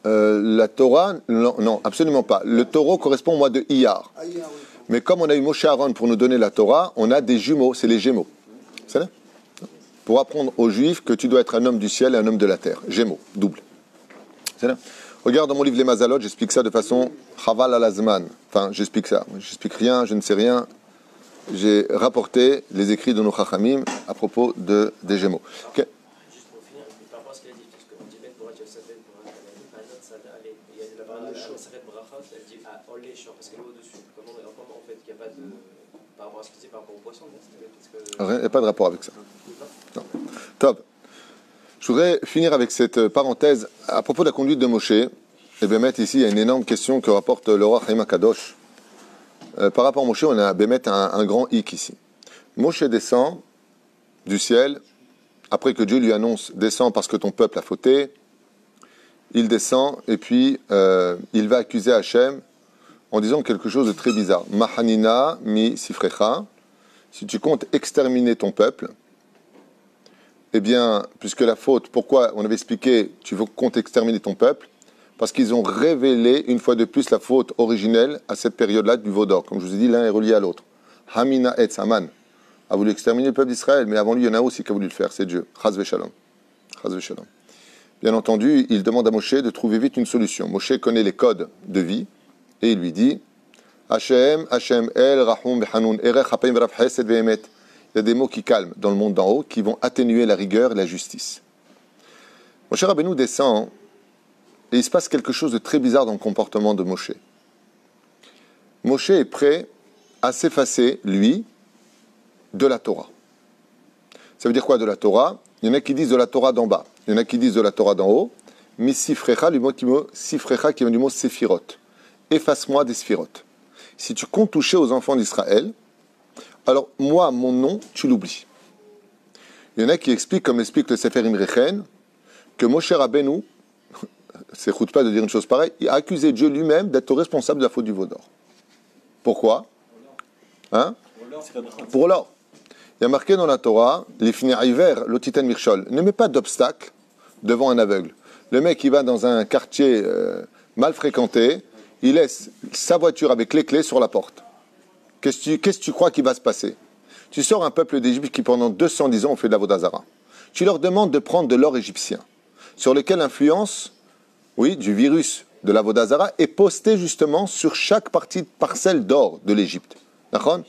La Torah, non, absolument pas. Le taureau correspond au mois de Iyar. Mais comme on a eu Moshe Aaron pour nous donner la Torah, on a des jumeaux, c'est les Gémeaux. C'est ça? Pour apprendre aux Juifs que tu dois être un homme du ciel et un homme de la terre. Gémeaux, double. C'est là? Regarde dans mon livre Les Mazalot, j'explique ça de façon Chaval al-Azman. Enfin, j'explique ça. J'explique rien, je ne sais rien. J'ai rapporté les écrits de nos Chachamim à propos des Gémeaux. Okay. phrase, elle dit ah, en léchant, parce qu'elle est au-dessus. Comment en fait, il n'y a pas de. Par rapport à ce qu'il dit par rapport au poisson, il n'y a pas de rapport avec ça. Non. Top. Je voudrais finir avec cette parenthèse à propos de la conduite de Moshe. Et Bémet, ici, il y a une énorme question que rapporte le roi Chaim Kadosh. Par rapport à Moshe, on a Bémet un grand hic ici. Moshe descend du ciel, après que Dieu lui annonce « Descends parce que ton peuple a fauté », il descend et puis il va accuser Hachem en disant quelque chose de très bizarre. « Mahanina mi sifrecha » si tu comptes exterminer ton peuple, eh bien, puisque la faute, pourquoi on avait expliqué, tu comptes exterminer ton peuple, parce qu'ils ont révélé une fois de plus la faute originelle à cette période-là du veau d'or. Comme je vous ai dit, l'un est relié à l'autre. Hamina et Saman a voulu exterminer le peuple d'Israël, mais avant lui, il y en a aussi qui a voulu le faire, c'est Dieu. Chaz v'shalom. Chaz v'shalom. Bien entendu, il demande à Moshe de trouver vite une solution. Moshe connaît les codes de vie, et il lui dit, Hashem, Hashem, El, Rahum, Behanun, Erech, Hapayim, Verav, Chesed, Vehemet. Il y a des mots qui calment dans le monde d'en haut, qui vont atténuer la rigueur et la justice. Moshe Rabbeinu descend, et il se passe quelque chose de très bizarre dans le comportement de Moshe. Moshe est prêt à s'effacer, lui, de la Torah. Ça veut dire quoi de la Torah? Il y en a qui disent de la Torah d'en bas. Il y en a qui disent de la Torah d'en haut. Mais sifrecha, le mot sifrecha qui vient du mot séphirot. Efface-moi des sphirot. Si tu comptes toucher aux enfants d'Israël, alors moi, mon nom, tu l'oublies. Il y en a qui expliquent, comme explique le Sefer Imrechen, que Moshe Rabbeinu, c'est chutzpah de dire une chose pareille, il a accusé Dieu lui-même d'être responsable de la faute du veau d'or. Pourquoi? Hein? Pour l'or. Il y a marqué dans la Torah, les hiver, l'otiten mirchol, ne mets pas d'obstacle devant un aveugle. Le mec, il va dans un quartier mal fréquenté, il laisse sa voiture avec les clés sur la porte. Qu'est-ce que tu crois qu'il va se passer? Tu sors un peuple d'Égypte qui pendant 210 ans ont fait de la vodazara. Tu leur demandes de prendre de l'or égyptien, sur lequel l'influence, oui, du virus de la vodazara est postée justement sur chaque parcelle d'or de l'Égypte. D'accord?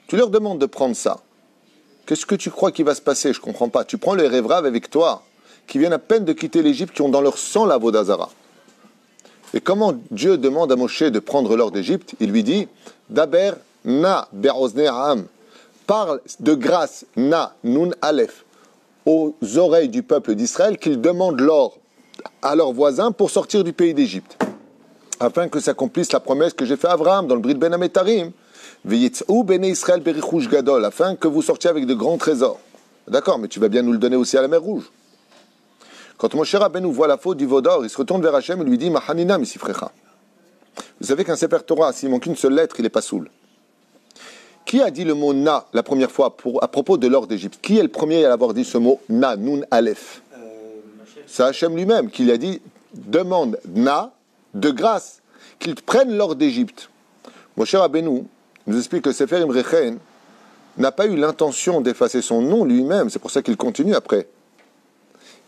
Tu leur demandes de prendre ça. Qu'est-ce que tu crois qu'il va se passer? Je ne comprends pas. Tu prends les Révraves avec toi, qui viennent à peine de quitter l'Égypte, qui ont dans leur sang la vodazara. Et comment Dieu demande à Moshe de prendre l'or d'Égypte? Il lui dit, Daber na berozne ha'am. Parle de grâce, na, nun aleph, aux oreilles du peuple d'Israël, qu'ils demandent l'or à leurs voisins pour sortir du pays d'Égypte. Afin que s'accomplisse la promesse que j'ai fait à Abraham dans le Brit Ben Ametarim. Veyitz'u bene Israël berichush gadol, afin que vous sortiez avec de grands trésors. D'accord, mais tu vas bien nous le donner aussi à la mer Rouge. Quand Moshe Rabbeinu voit la faute du veau d'or, il se retourne vers Hachem et lui dit Mahanina misifrecha. Vous savez qu'un Sefer Torah, s'il manque une seule lettre, il n'est pas soul. Qui a dit le mot na la première fois à propos de l'or d'Égypte? Qui est le premier à avoir dit ce mot na, nun aleph? C'est Hachem lui-même qui lui a dit demande na de grâce qu'ils prennent l'or d'Égypte. Moshe Rabbeinu nous explique que Sefer Imrechen n'a pas eu l'intention d'effacer son nom lui-même, c'est pour ça qu'il continue après.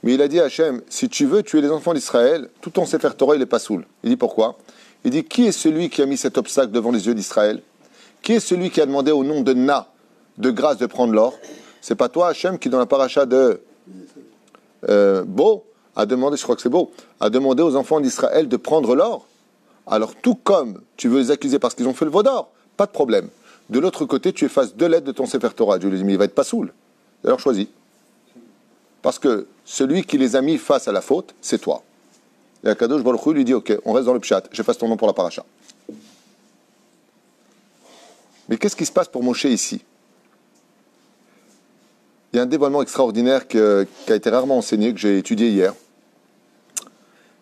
Mais il a dit à Hachem, si tu veux tuer les enfants d'Israël, tout ton Sefer Torah, il n'est pas soul. Il dit pourquoi? Il dit, qui est celui qui a mis cet obstacle devant les yeux d'Israël? Qui est celui qui a demandé au nom de Na, de grâce, de prendre l'or? C'est pas toi, Hachem, qui dans la paracha de Bo, a demandé, je crois que c'est Bo, a demandé aux enfants d'Israël de prendre l'or? Alors tout comme tu veux les accuser parce qu'ils ont fait le veau d'or, pas de problème. De l'autre côté, tu effaces 2 lettres de ton Sefer Torah. Dieu lui dit, mais il va être pas soul. Alors choisis. Parce que celui qui les a mis face à la faute, c'est toi. Et Akadosh Baruch Hu lui dit, ok, on reste dans le pshat, j'efface ton nom pour la paracha. Mais qu'est-ce qui se passe pour Moshe ici? Il y a un dévoilement extraordinaire qui a été rarement enseigné, que j'ai étudié hier,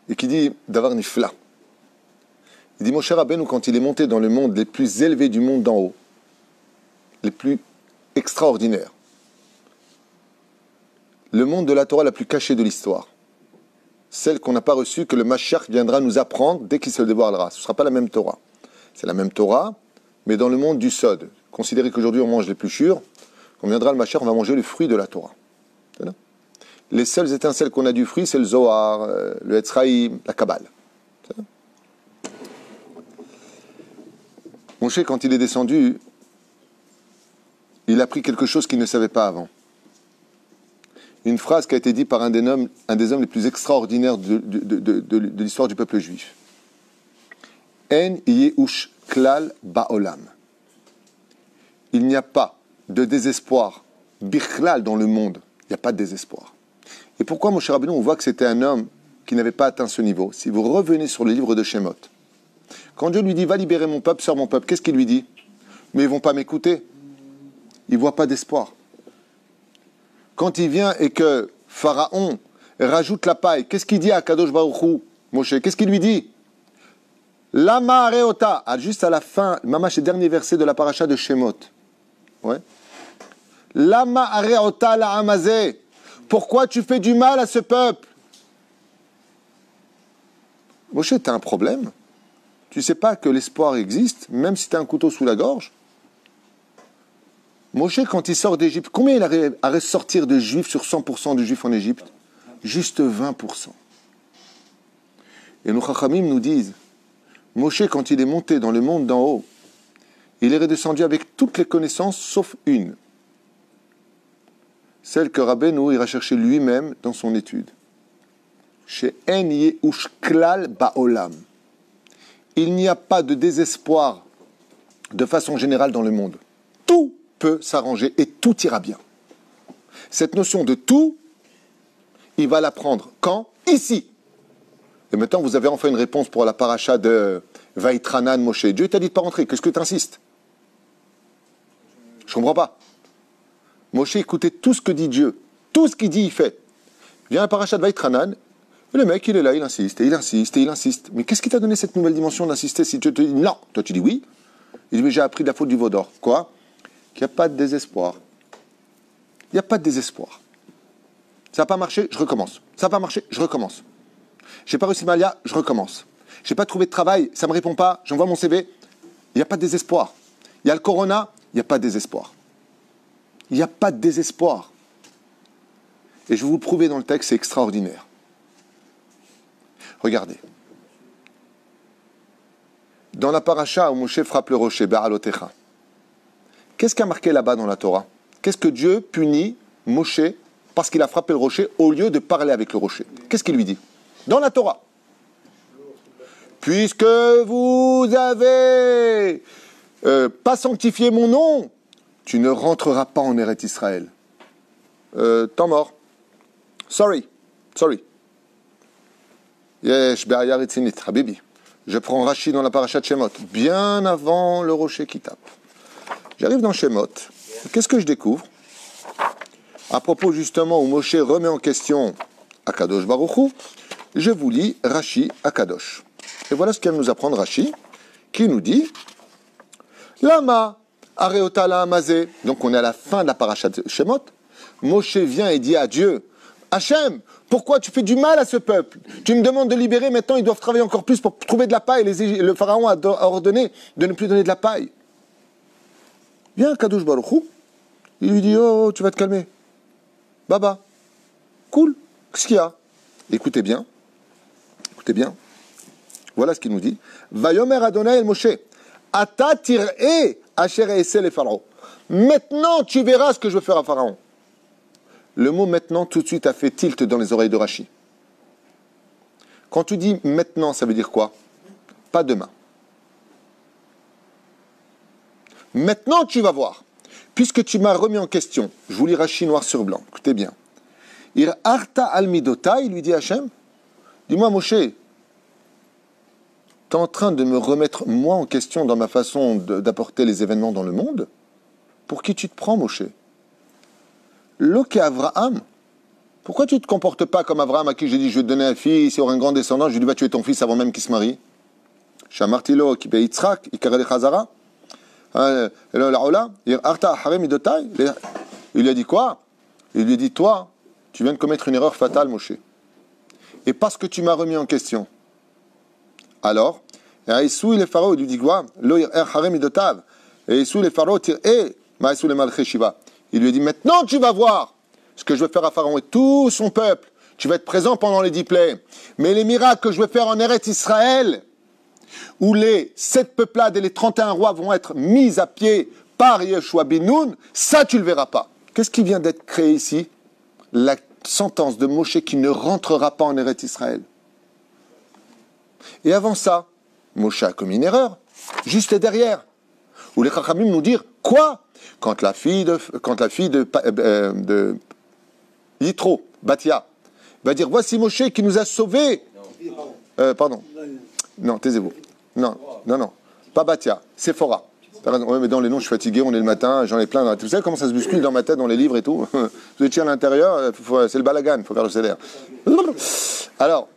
et qui dit d'avoir nifla. Il dit, Moshe Rabbeinu, quand il est monté dans le monde les plus élevés du monde d'en haut, les plus extraordinaires, le monde de la Torah la plus cachée de l'histoire, celle qu'on n'a pas reçue, que le Mashiach viendra nous apprendre dès qu'il se dévoilera. Ce ne sera pas la même Torah. C'est la même Torah, mais dans le monde du Sod. Considérez qu'aujourd'hui on mange l'épluchure, quand viendra le Mashiach, on va manger le fruit de la Torah. Les seules étincelles qu'on a du fruit, c'est le Zohar, le Etzraïm, la Kabbale. Moshe, quand il est descendu, il a appris quelque chose qu'il ne savait pas avant. Une phrase qui a été dite par un des hommes les plus extraordinaires de l'histoire du peuple juif. En yeush klal ba'olam. Il n'y a pas de désespoir bichlal dans le monde. Il n'y a pas de désespoir. Et pourquoi, mon cher Rabbeinu, on voit que c'était un homme qui n'avait pas atteint ce niveau? Si vous revenez sur le livre de Shemot, quand Dieu lui dit « Va libérer mon peuple, sors mon peuple », qu'est-ce qu'il lui dit? Mais ils ne vont pas m'écouter. Ils ne voient pas d'espoir. Quand il vient et que Pharaon rajoute la paille, qu'est-ce qu'il dit à Kadosh Baruch Hu, Moshe? Qu'est-ce qu'il lui dit? Lama areota, juste à la fin, mamash, le dernier verset de la paracha de Shemot. Ouais. Lama areota la amazé. Pourquoi tu fais du mal à ce peuple? Moshe, tu as un problème? Tu ne sais pas que l'espoir existe, même si tu as un couteau sous la gorge? Moshe, quand il sort d'Égypte, combien il arrive à ressortir de juifs sur 100% de juifs en Égypte? Juste 20%. Et nos chachamim nous disent, Moshe, quand il est monté dans le monde d'en haut, il est redescendu avec toutes les connaissances, sauf une. Celle que Rabbeinu ira chercher lui-même dans son étude. Chez En Yeush Klal Ba'olam. Il n'y a pas de désespoir de façon générale dans le monde. Tout peut s'arranger et tout ira bien. Cette notion de tout, il va l'apprendre quand? Ici. Et maintenant, vous avez enfin une réponse pour la paracha de Vaitranan Moshe. Dieu t'a dit de ne pas rentrer. Qu'est-ce que tu insistes? Je ne comprends pas. Moshe écoutait tout ce que dit Dieu. Tout ce qu'il dit, il fait. Vient la paracha de Vaitranan. Et le mec, il est là, il insiste, et il insiste, et il insiste. Mais qu'est-ce qui t'a donné cette nouvelle dimension d'insister si Dieu te dit non? Toi, tu dis oui. Il dit, mais j'ai appris de la faute du veau d'or. Quoi? Qu'il n'y a pas de désespoir. Il n'y a pas de désespoir. Ça n'a pas marché, je recommence. Ça n'a pas marché, je recommence. J'ai pas réussi Malia, je recommence. J'ai pas trouvé de travail, ça me répond pas, j'envoie mon CV. Il n'y a pas de désespoir. Il y a le corona, il n'y a pas de désespoir. Il n'y a pas de désespoir. Et je vais vous le prouver dans le texte, c'est extraordinaire. Regardez. Dans la paracha où Moshe frappe le rocher, Be'alotecha, qu'est-ce qui a marqué là-bas dans la Torah? Qu'est-ce que Dieu punit Moshe parce qu'il a frappé le rocher au lieu de parler avec le rocher? Qu'est-ce qu'il lui dit? Dans la Torah. Puisque vous avez pas sanctifié mon nom, tu ne rentreras pas en Eretz Israël. Temps mort. Sorry. Yesh be'aya retzinit, habibi. Je prends Rashi dans la paracha de Shemot, bien avant le rocher qui tape. J'arrive dans Shemot. Qu'est-ce que je découvre? À propos justement où Moshe remet en question Akadosh Baruch Hu, je vous lis Rashi Akadosh. Et voilà ce qu'il vient nous apprendre Rashi, qui nous dit Lama areota la amazé. Donc on est à la fin de la paracha de Shemot. Moshe vient et dit à Dieu, Hachem, pourquoi tu fais du mal à ce peuple? Tu me demandes de libérer, maintenant ils doivent travailler encore plus pour trouver de la paille. Le pharaon a ordonné de ne plus donner de la paille. Viens, Kadosh Baruch Hu, il lui dit, oh, tu vas te calmer. Baba, cool, qu'est-ce qu'il y a? Écoutez bien. Voilà ce qu'il nous dit. Vayomer Adonai el Moshe, ata tir'e asher e'eseh le pharaon. Maintenant tu verras ce que je veux faire à Pharaon. Le mot maintenant tout de suite a fait tilt dans les oreilles de Rashi. Quand tu dis maintenant, ça veut dire quoi? Pas demain. Maintenant tu vas voir. Puisque tu m'as remis en question, je vous lis Rashi noir sur blanc, écoutez bien. Ir arta al midota, il lui dit Hachem, dis-moi Moshe, tu es en train de me remettre moi en question dans ma façon d'apporter les événements dans le monde? Pour qui tu te prends Moshe? Loke Avraham, pourquoi tu ne te comportes pas comme Avraham à qui j'ai dit je vais te donner un fils, il aura un grand descendant, je lui ai dit va tuer ton fils avant même qu'il se marie? Shamartilo ki be Yitzhak, ikare chazara. Il lui a dit quoi? Il lui a dit toi, tu viens de commettre une erreur fatale Moshe. Et parce que tu m'as remis en question. Alors, et Issou le pharaon lui dit quoi? Et Issou le pharaon tire il lui a dit maintenant tu vas voir ce que je vais faire à Pharaon et tout son peuple. Tu vas être présent pendant les 10 plaies. Mais les miracles que je vais faire en Eretz Israël, où les 7 peuplades et les 31 rois vont être mis à pied par Yeshua bin Nun, ça tu ne le verras pas. Qu'est-ce qui vient d'être créé ici? La sentence de Moshe qui ne rentrera pas en Eretz Israël. Et avant ça, Moshe a commis une erreur, juste derrière. Ou les Chachamim nous dire, quoi? Quand la fille de Yitro, Batia, va dire, voici Moshe qui nous a sauvés. Pardon. Non, taisez-vous. Non, pas Batia, Sephora. Ouais, mais dans les noms, je suis fatigué, on est le matin, j'en ai plein. Vous savez comment ça se bouscule dans ma tête, dans les livres et tout? Vous étiez à l'intérieur, c'est le balagan, il faut faire le CDR. Alors,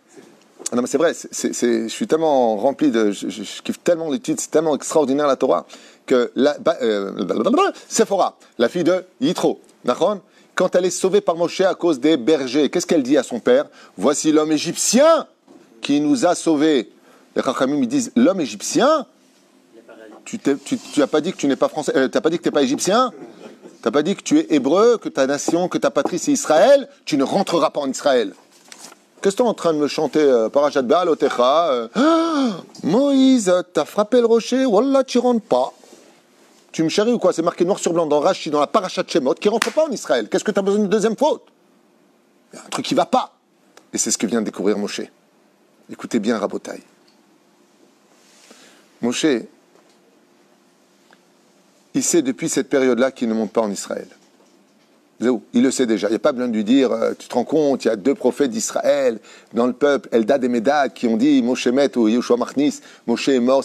non mais c'est vrai, je suis tellement rempli je kiffe tellement l'étude, c'est tellement extraordinaire la Torah, que Sephora, la fille de Yitro, quand elle est sauvée par Moshe à cause des bergers, qu'est-ce qu'elle dit à son père? Voici l'homme égyptien qui nous a sauvés. Les Chachamim ils disent, l'homme égyptien? Tu n'as pas dit que tu n'es pas français, tu n'as pas dit que tu n'es pas égyptien, tu n'as pas dit que tu es hébreu, que ta nation, que ta patrie c'est Israël, tu ne rentreras pas en Israël. Qu'est-ce que tu es en train de me chanter Parashat Baal Otecha Moïse, t'as frappé le rocher, Wallah, tu ne rentres pas. Tu me charries ou quoi? C'est marqué noir sur blanc dans Rashi, dans la Parashat Shemot, qui ne rentre pas en Israël. Qu'est-ce que tu as besoin d'une deuxième faute? Il y a un truc qui ne va pas. Et c'est ce que vient de découvrir Moshe. Écoutez bien, Rabotai. Moshe, il sait depuis cette période-là qu'il ne monte pas en Israël. Il le sait déjà. Il n'y a pas besoin de lui dire, tu te rends compte, il y a 2 prophètes d'Israël dans le peuple, Eldad et Médad, qui ont dit, Moshe met ou Yehoshua Machnis, Moshe est mort.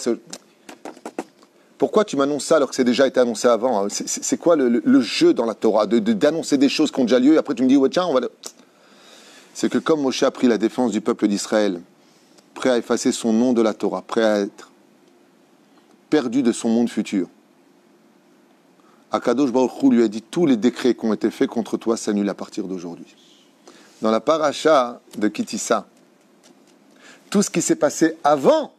Pourquoi tu m'annonces ça alors que c'est déjà été annoncé avant? C'est quoi le jeu dans la Torah, d'annoncer des choses qui ont déjà lieu, et après tu me dis, ouais, tiens, on va... C'est que comme Moshe a pris la défense du peuple d'Israël, prêt à effacer son nom de la Torah, prêt à être perdu de son monde futur, Akadosh Baruch Hu lui a dit, tous les décrets qui ont été faits contre toi s'annulent à partir d'aujourd'hui. Dans la paracha de Kitissa, tout ce qui s'est passé avant,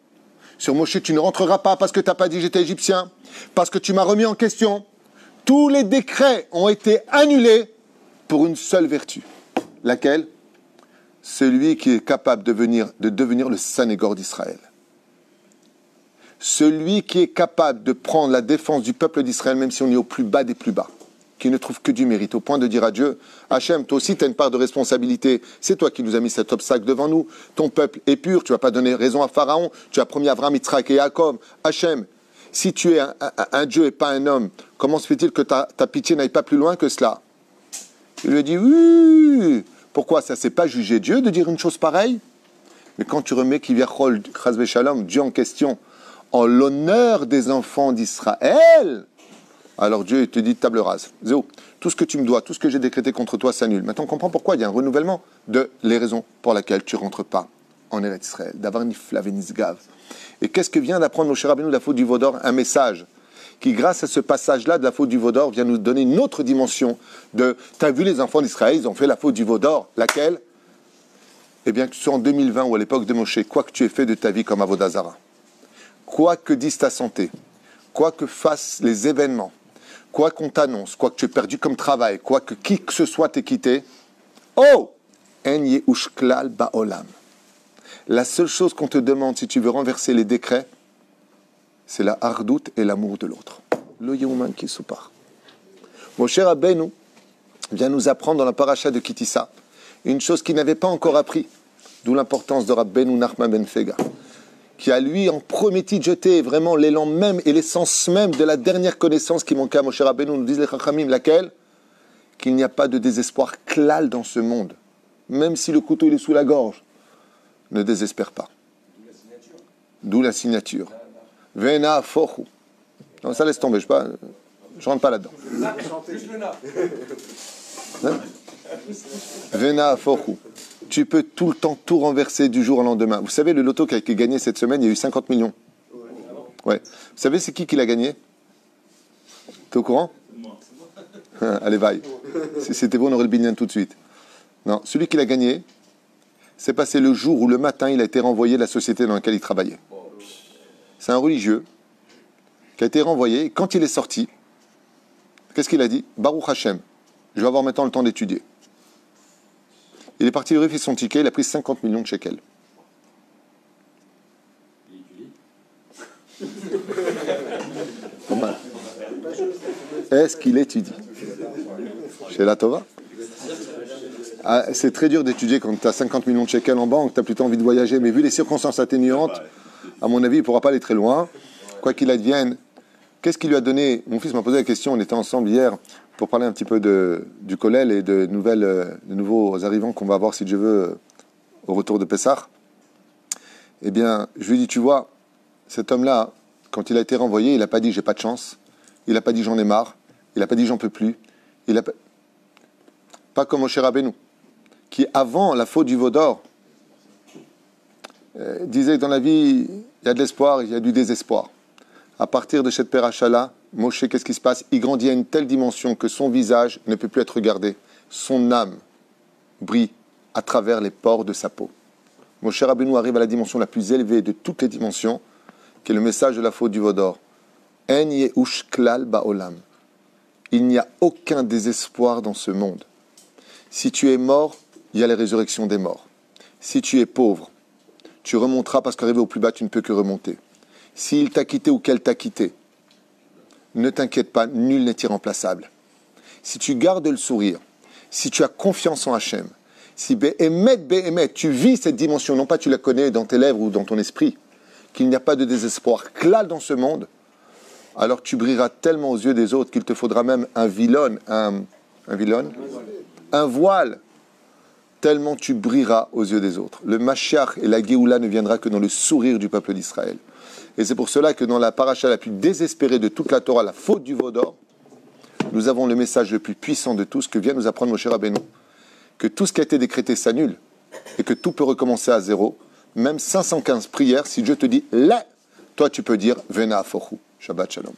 sur Moshe, tu ne rentreras pas parce que tu n'as pas dit j'étais égyptien, parce que tu m'as remis en question, tous les décrets ont été annulés pour une seule vertu. Laquelle? Celui qui est capable de devenir le Sanégor d'Israël. Celui qui est capable de prendre la défense du peuple d'Israël, même si on est au plus bas des plus bas, qui ne trouve que du mérite, au point de dire à Dieu, Hachem, toi aussi tu as une part de responsabilité, c'est toi qui nous as mis cet obstacle devant nous, ton peuple est pur, tu ne vas pas donner raison à Pharaon, tu as promis Abraham, Yitzhak et Jacob, Hachem, si tu es un Dieu et pas un homme, comment se fait-il que ta pitié n'aille pas plus loin que cela? Il lui dit, oui, pourquoi ça, c'est pas juger Dieu de dire une chose pareille? Mais quand tu remets Kivyachol, Chazve Shalom, Dieu en question, en l'honneur des enfants d'Israël, alors Dieu te dit table rase. Zéo, tout ce que tu me dois, tout ce que j'ai décrété contre toi s'annule. Maintenant on comprend pourquoi il y a un renouvellement de les raisons pour lesquelles tu ne rentres pas en Eretz Israël. D'avoir nifla venisgav. Et qu'est-ce que vient d'apprendre Moshe Rabbeinu de la faute du Vaudor? Un message qui, grâce à ce passage-là de la faute du Vaudor, vient nous donner une autre dimension de... Tu as vu les enfants d'Israël, ils ont fait la faute du Vaudor. Laquelle? Eh bien, que ce soit en 2020 ou à l'époque de Moshe, quoi que tu aies fait de ta vie comme Avodazara, quoi que dise ta santé, quoi que fassent les événements, quoi qu'on t'annonce, quoi que tu aies perdu comme travail, quoi que qui que ce soit t'ait quitté, oh, en yehush klal ba'olam. La seule chose qu'on te demande si tu veux renverser les décrets, c'est la hardout et l'amour de l'autre. Lo yehuman ki soupar. Moshe Rabbeinu vient nous apprendre dans la paracha de Kitissa une chose qu'il n'avait pas encore appris, d'où l'importance de Rabbeinu Nachman ben Fega, qui a lui en premier titre jeté vraiment l'élan même et l'essence même de la dernière connaissance qui manquait à Moshe Rabbeinu, nous disent les Chachamim, laquelle? Qu'il n'y a pas de désespoir klal dans ce monde, même si le couteau il est sous la gorge, ne désespère pas. D'où la signature. Vena fochu. Non, ça laisse tomber, je rentre pas là-dedans. Hein? Vena fochu. Tu peux tout le temps tout renverser du jour au lendemain. Vous savez, le loto qui a été gagné cette semaine, il y a eu 50 millions. Ouais. Vous savez, c'est qui l'a gagné? T'es au courant? Allez, vaille. Si c'était bon, on aurait le binyan tout de suite. Non, celui qui l'a gagné, c'est passé le jour où le matin, il a été renvoyé de la société dans laquelle il travaillait. C'est un religieux qui a été renvoyé. Et quand il est sorti, qu'est-ce qu'il a dit? Baruch Hashem, je vais avoir maintenant le temps d'étudier. Il est parti vérifier son ticket, il a pris 50 millions de shekels. Pas mal. Est-ce qu'il étudie? Chez la Tova? C'est très dur d'étudier quand tu as 50 millions de shekels en banque, tu n'as plutôt envie de voyager, mais vu les circonstances atténuantes, À mon avis, il ne pourra pas aller très loin. Quoi qu'il advienne, qu'est-ce qui lui a donné? Mon fils m'a posé la question, on était ensemble hier pour parler un petit peu du Kollel et de nouveaux arrivants qu'on va avoir, si Dieu veut, au retour de Pessah. Eh bien, je lui ai dit, tu vois, cet homme-là, quand il a été renvoyé, il n'a pas dit j'ai pas de chance, il n'a pas dit j'en ai marre, il n'a pas dit j'en peux plus, il a pas comme Moshe Rabbeinu, qui avant la faute du veau d'or disait que dans la vie, il y a de l'espoir, il y a du désespoir. À partir de cette paracha-là, Moshe, qu'est-ce qui se passe? Il grandit à une telle dimension que son visage ne peut plus être regardé. Son âme brille à travers les pores de sa peau. Moshe Rabbeinu arrive à la dimension la plus élevée de toutes les dimensions, qui est le message de la faute du veau d'or. En yehush klal ba'olam. Il n'y a aucun désespoir dans ce monde. Si tu es mort, il y a la résurrection des morts. Si tu es pauvre, tu remonteras parce qu'arrivé au plus bas, tu ne peux que remonter. S'il t'a quitté ou qu'elle t'a quitté, ne t'inquiète pas, nul n'est irremplaçable. Si tu gardes le sourire, si tu as confiance en Hachem, si Be'emet, tu vis cette dimension, non pas tu la connais dans tes lèvres ou dans ton esprit, qu'il n'y a pas de désespoir clal dans ce monde, alors tu brilleras tellement aux yeux des autres qu'il te faudra même un voile, tellement tu brilleras aux yeux des autres. Le Mashiach et la Géoula ne viendra que dans le sourire du peuple d'Israël. Et c'est pour cela que dans la paracha la plus désespérée de toute la Torah, la faute du veau d'or, nous avons le message le plus puissant de tous que vient nous apprendre Moshe Rabbeinu, que tout ce qui a été décrété s'annule et que tout peut recommencer à zéro. Même 515 prières, si Dieu te dit là, toi tu peux dire Vena Afochu. Shabbat Shalom.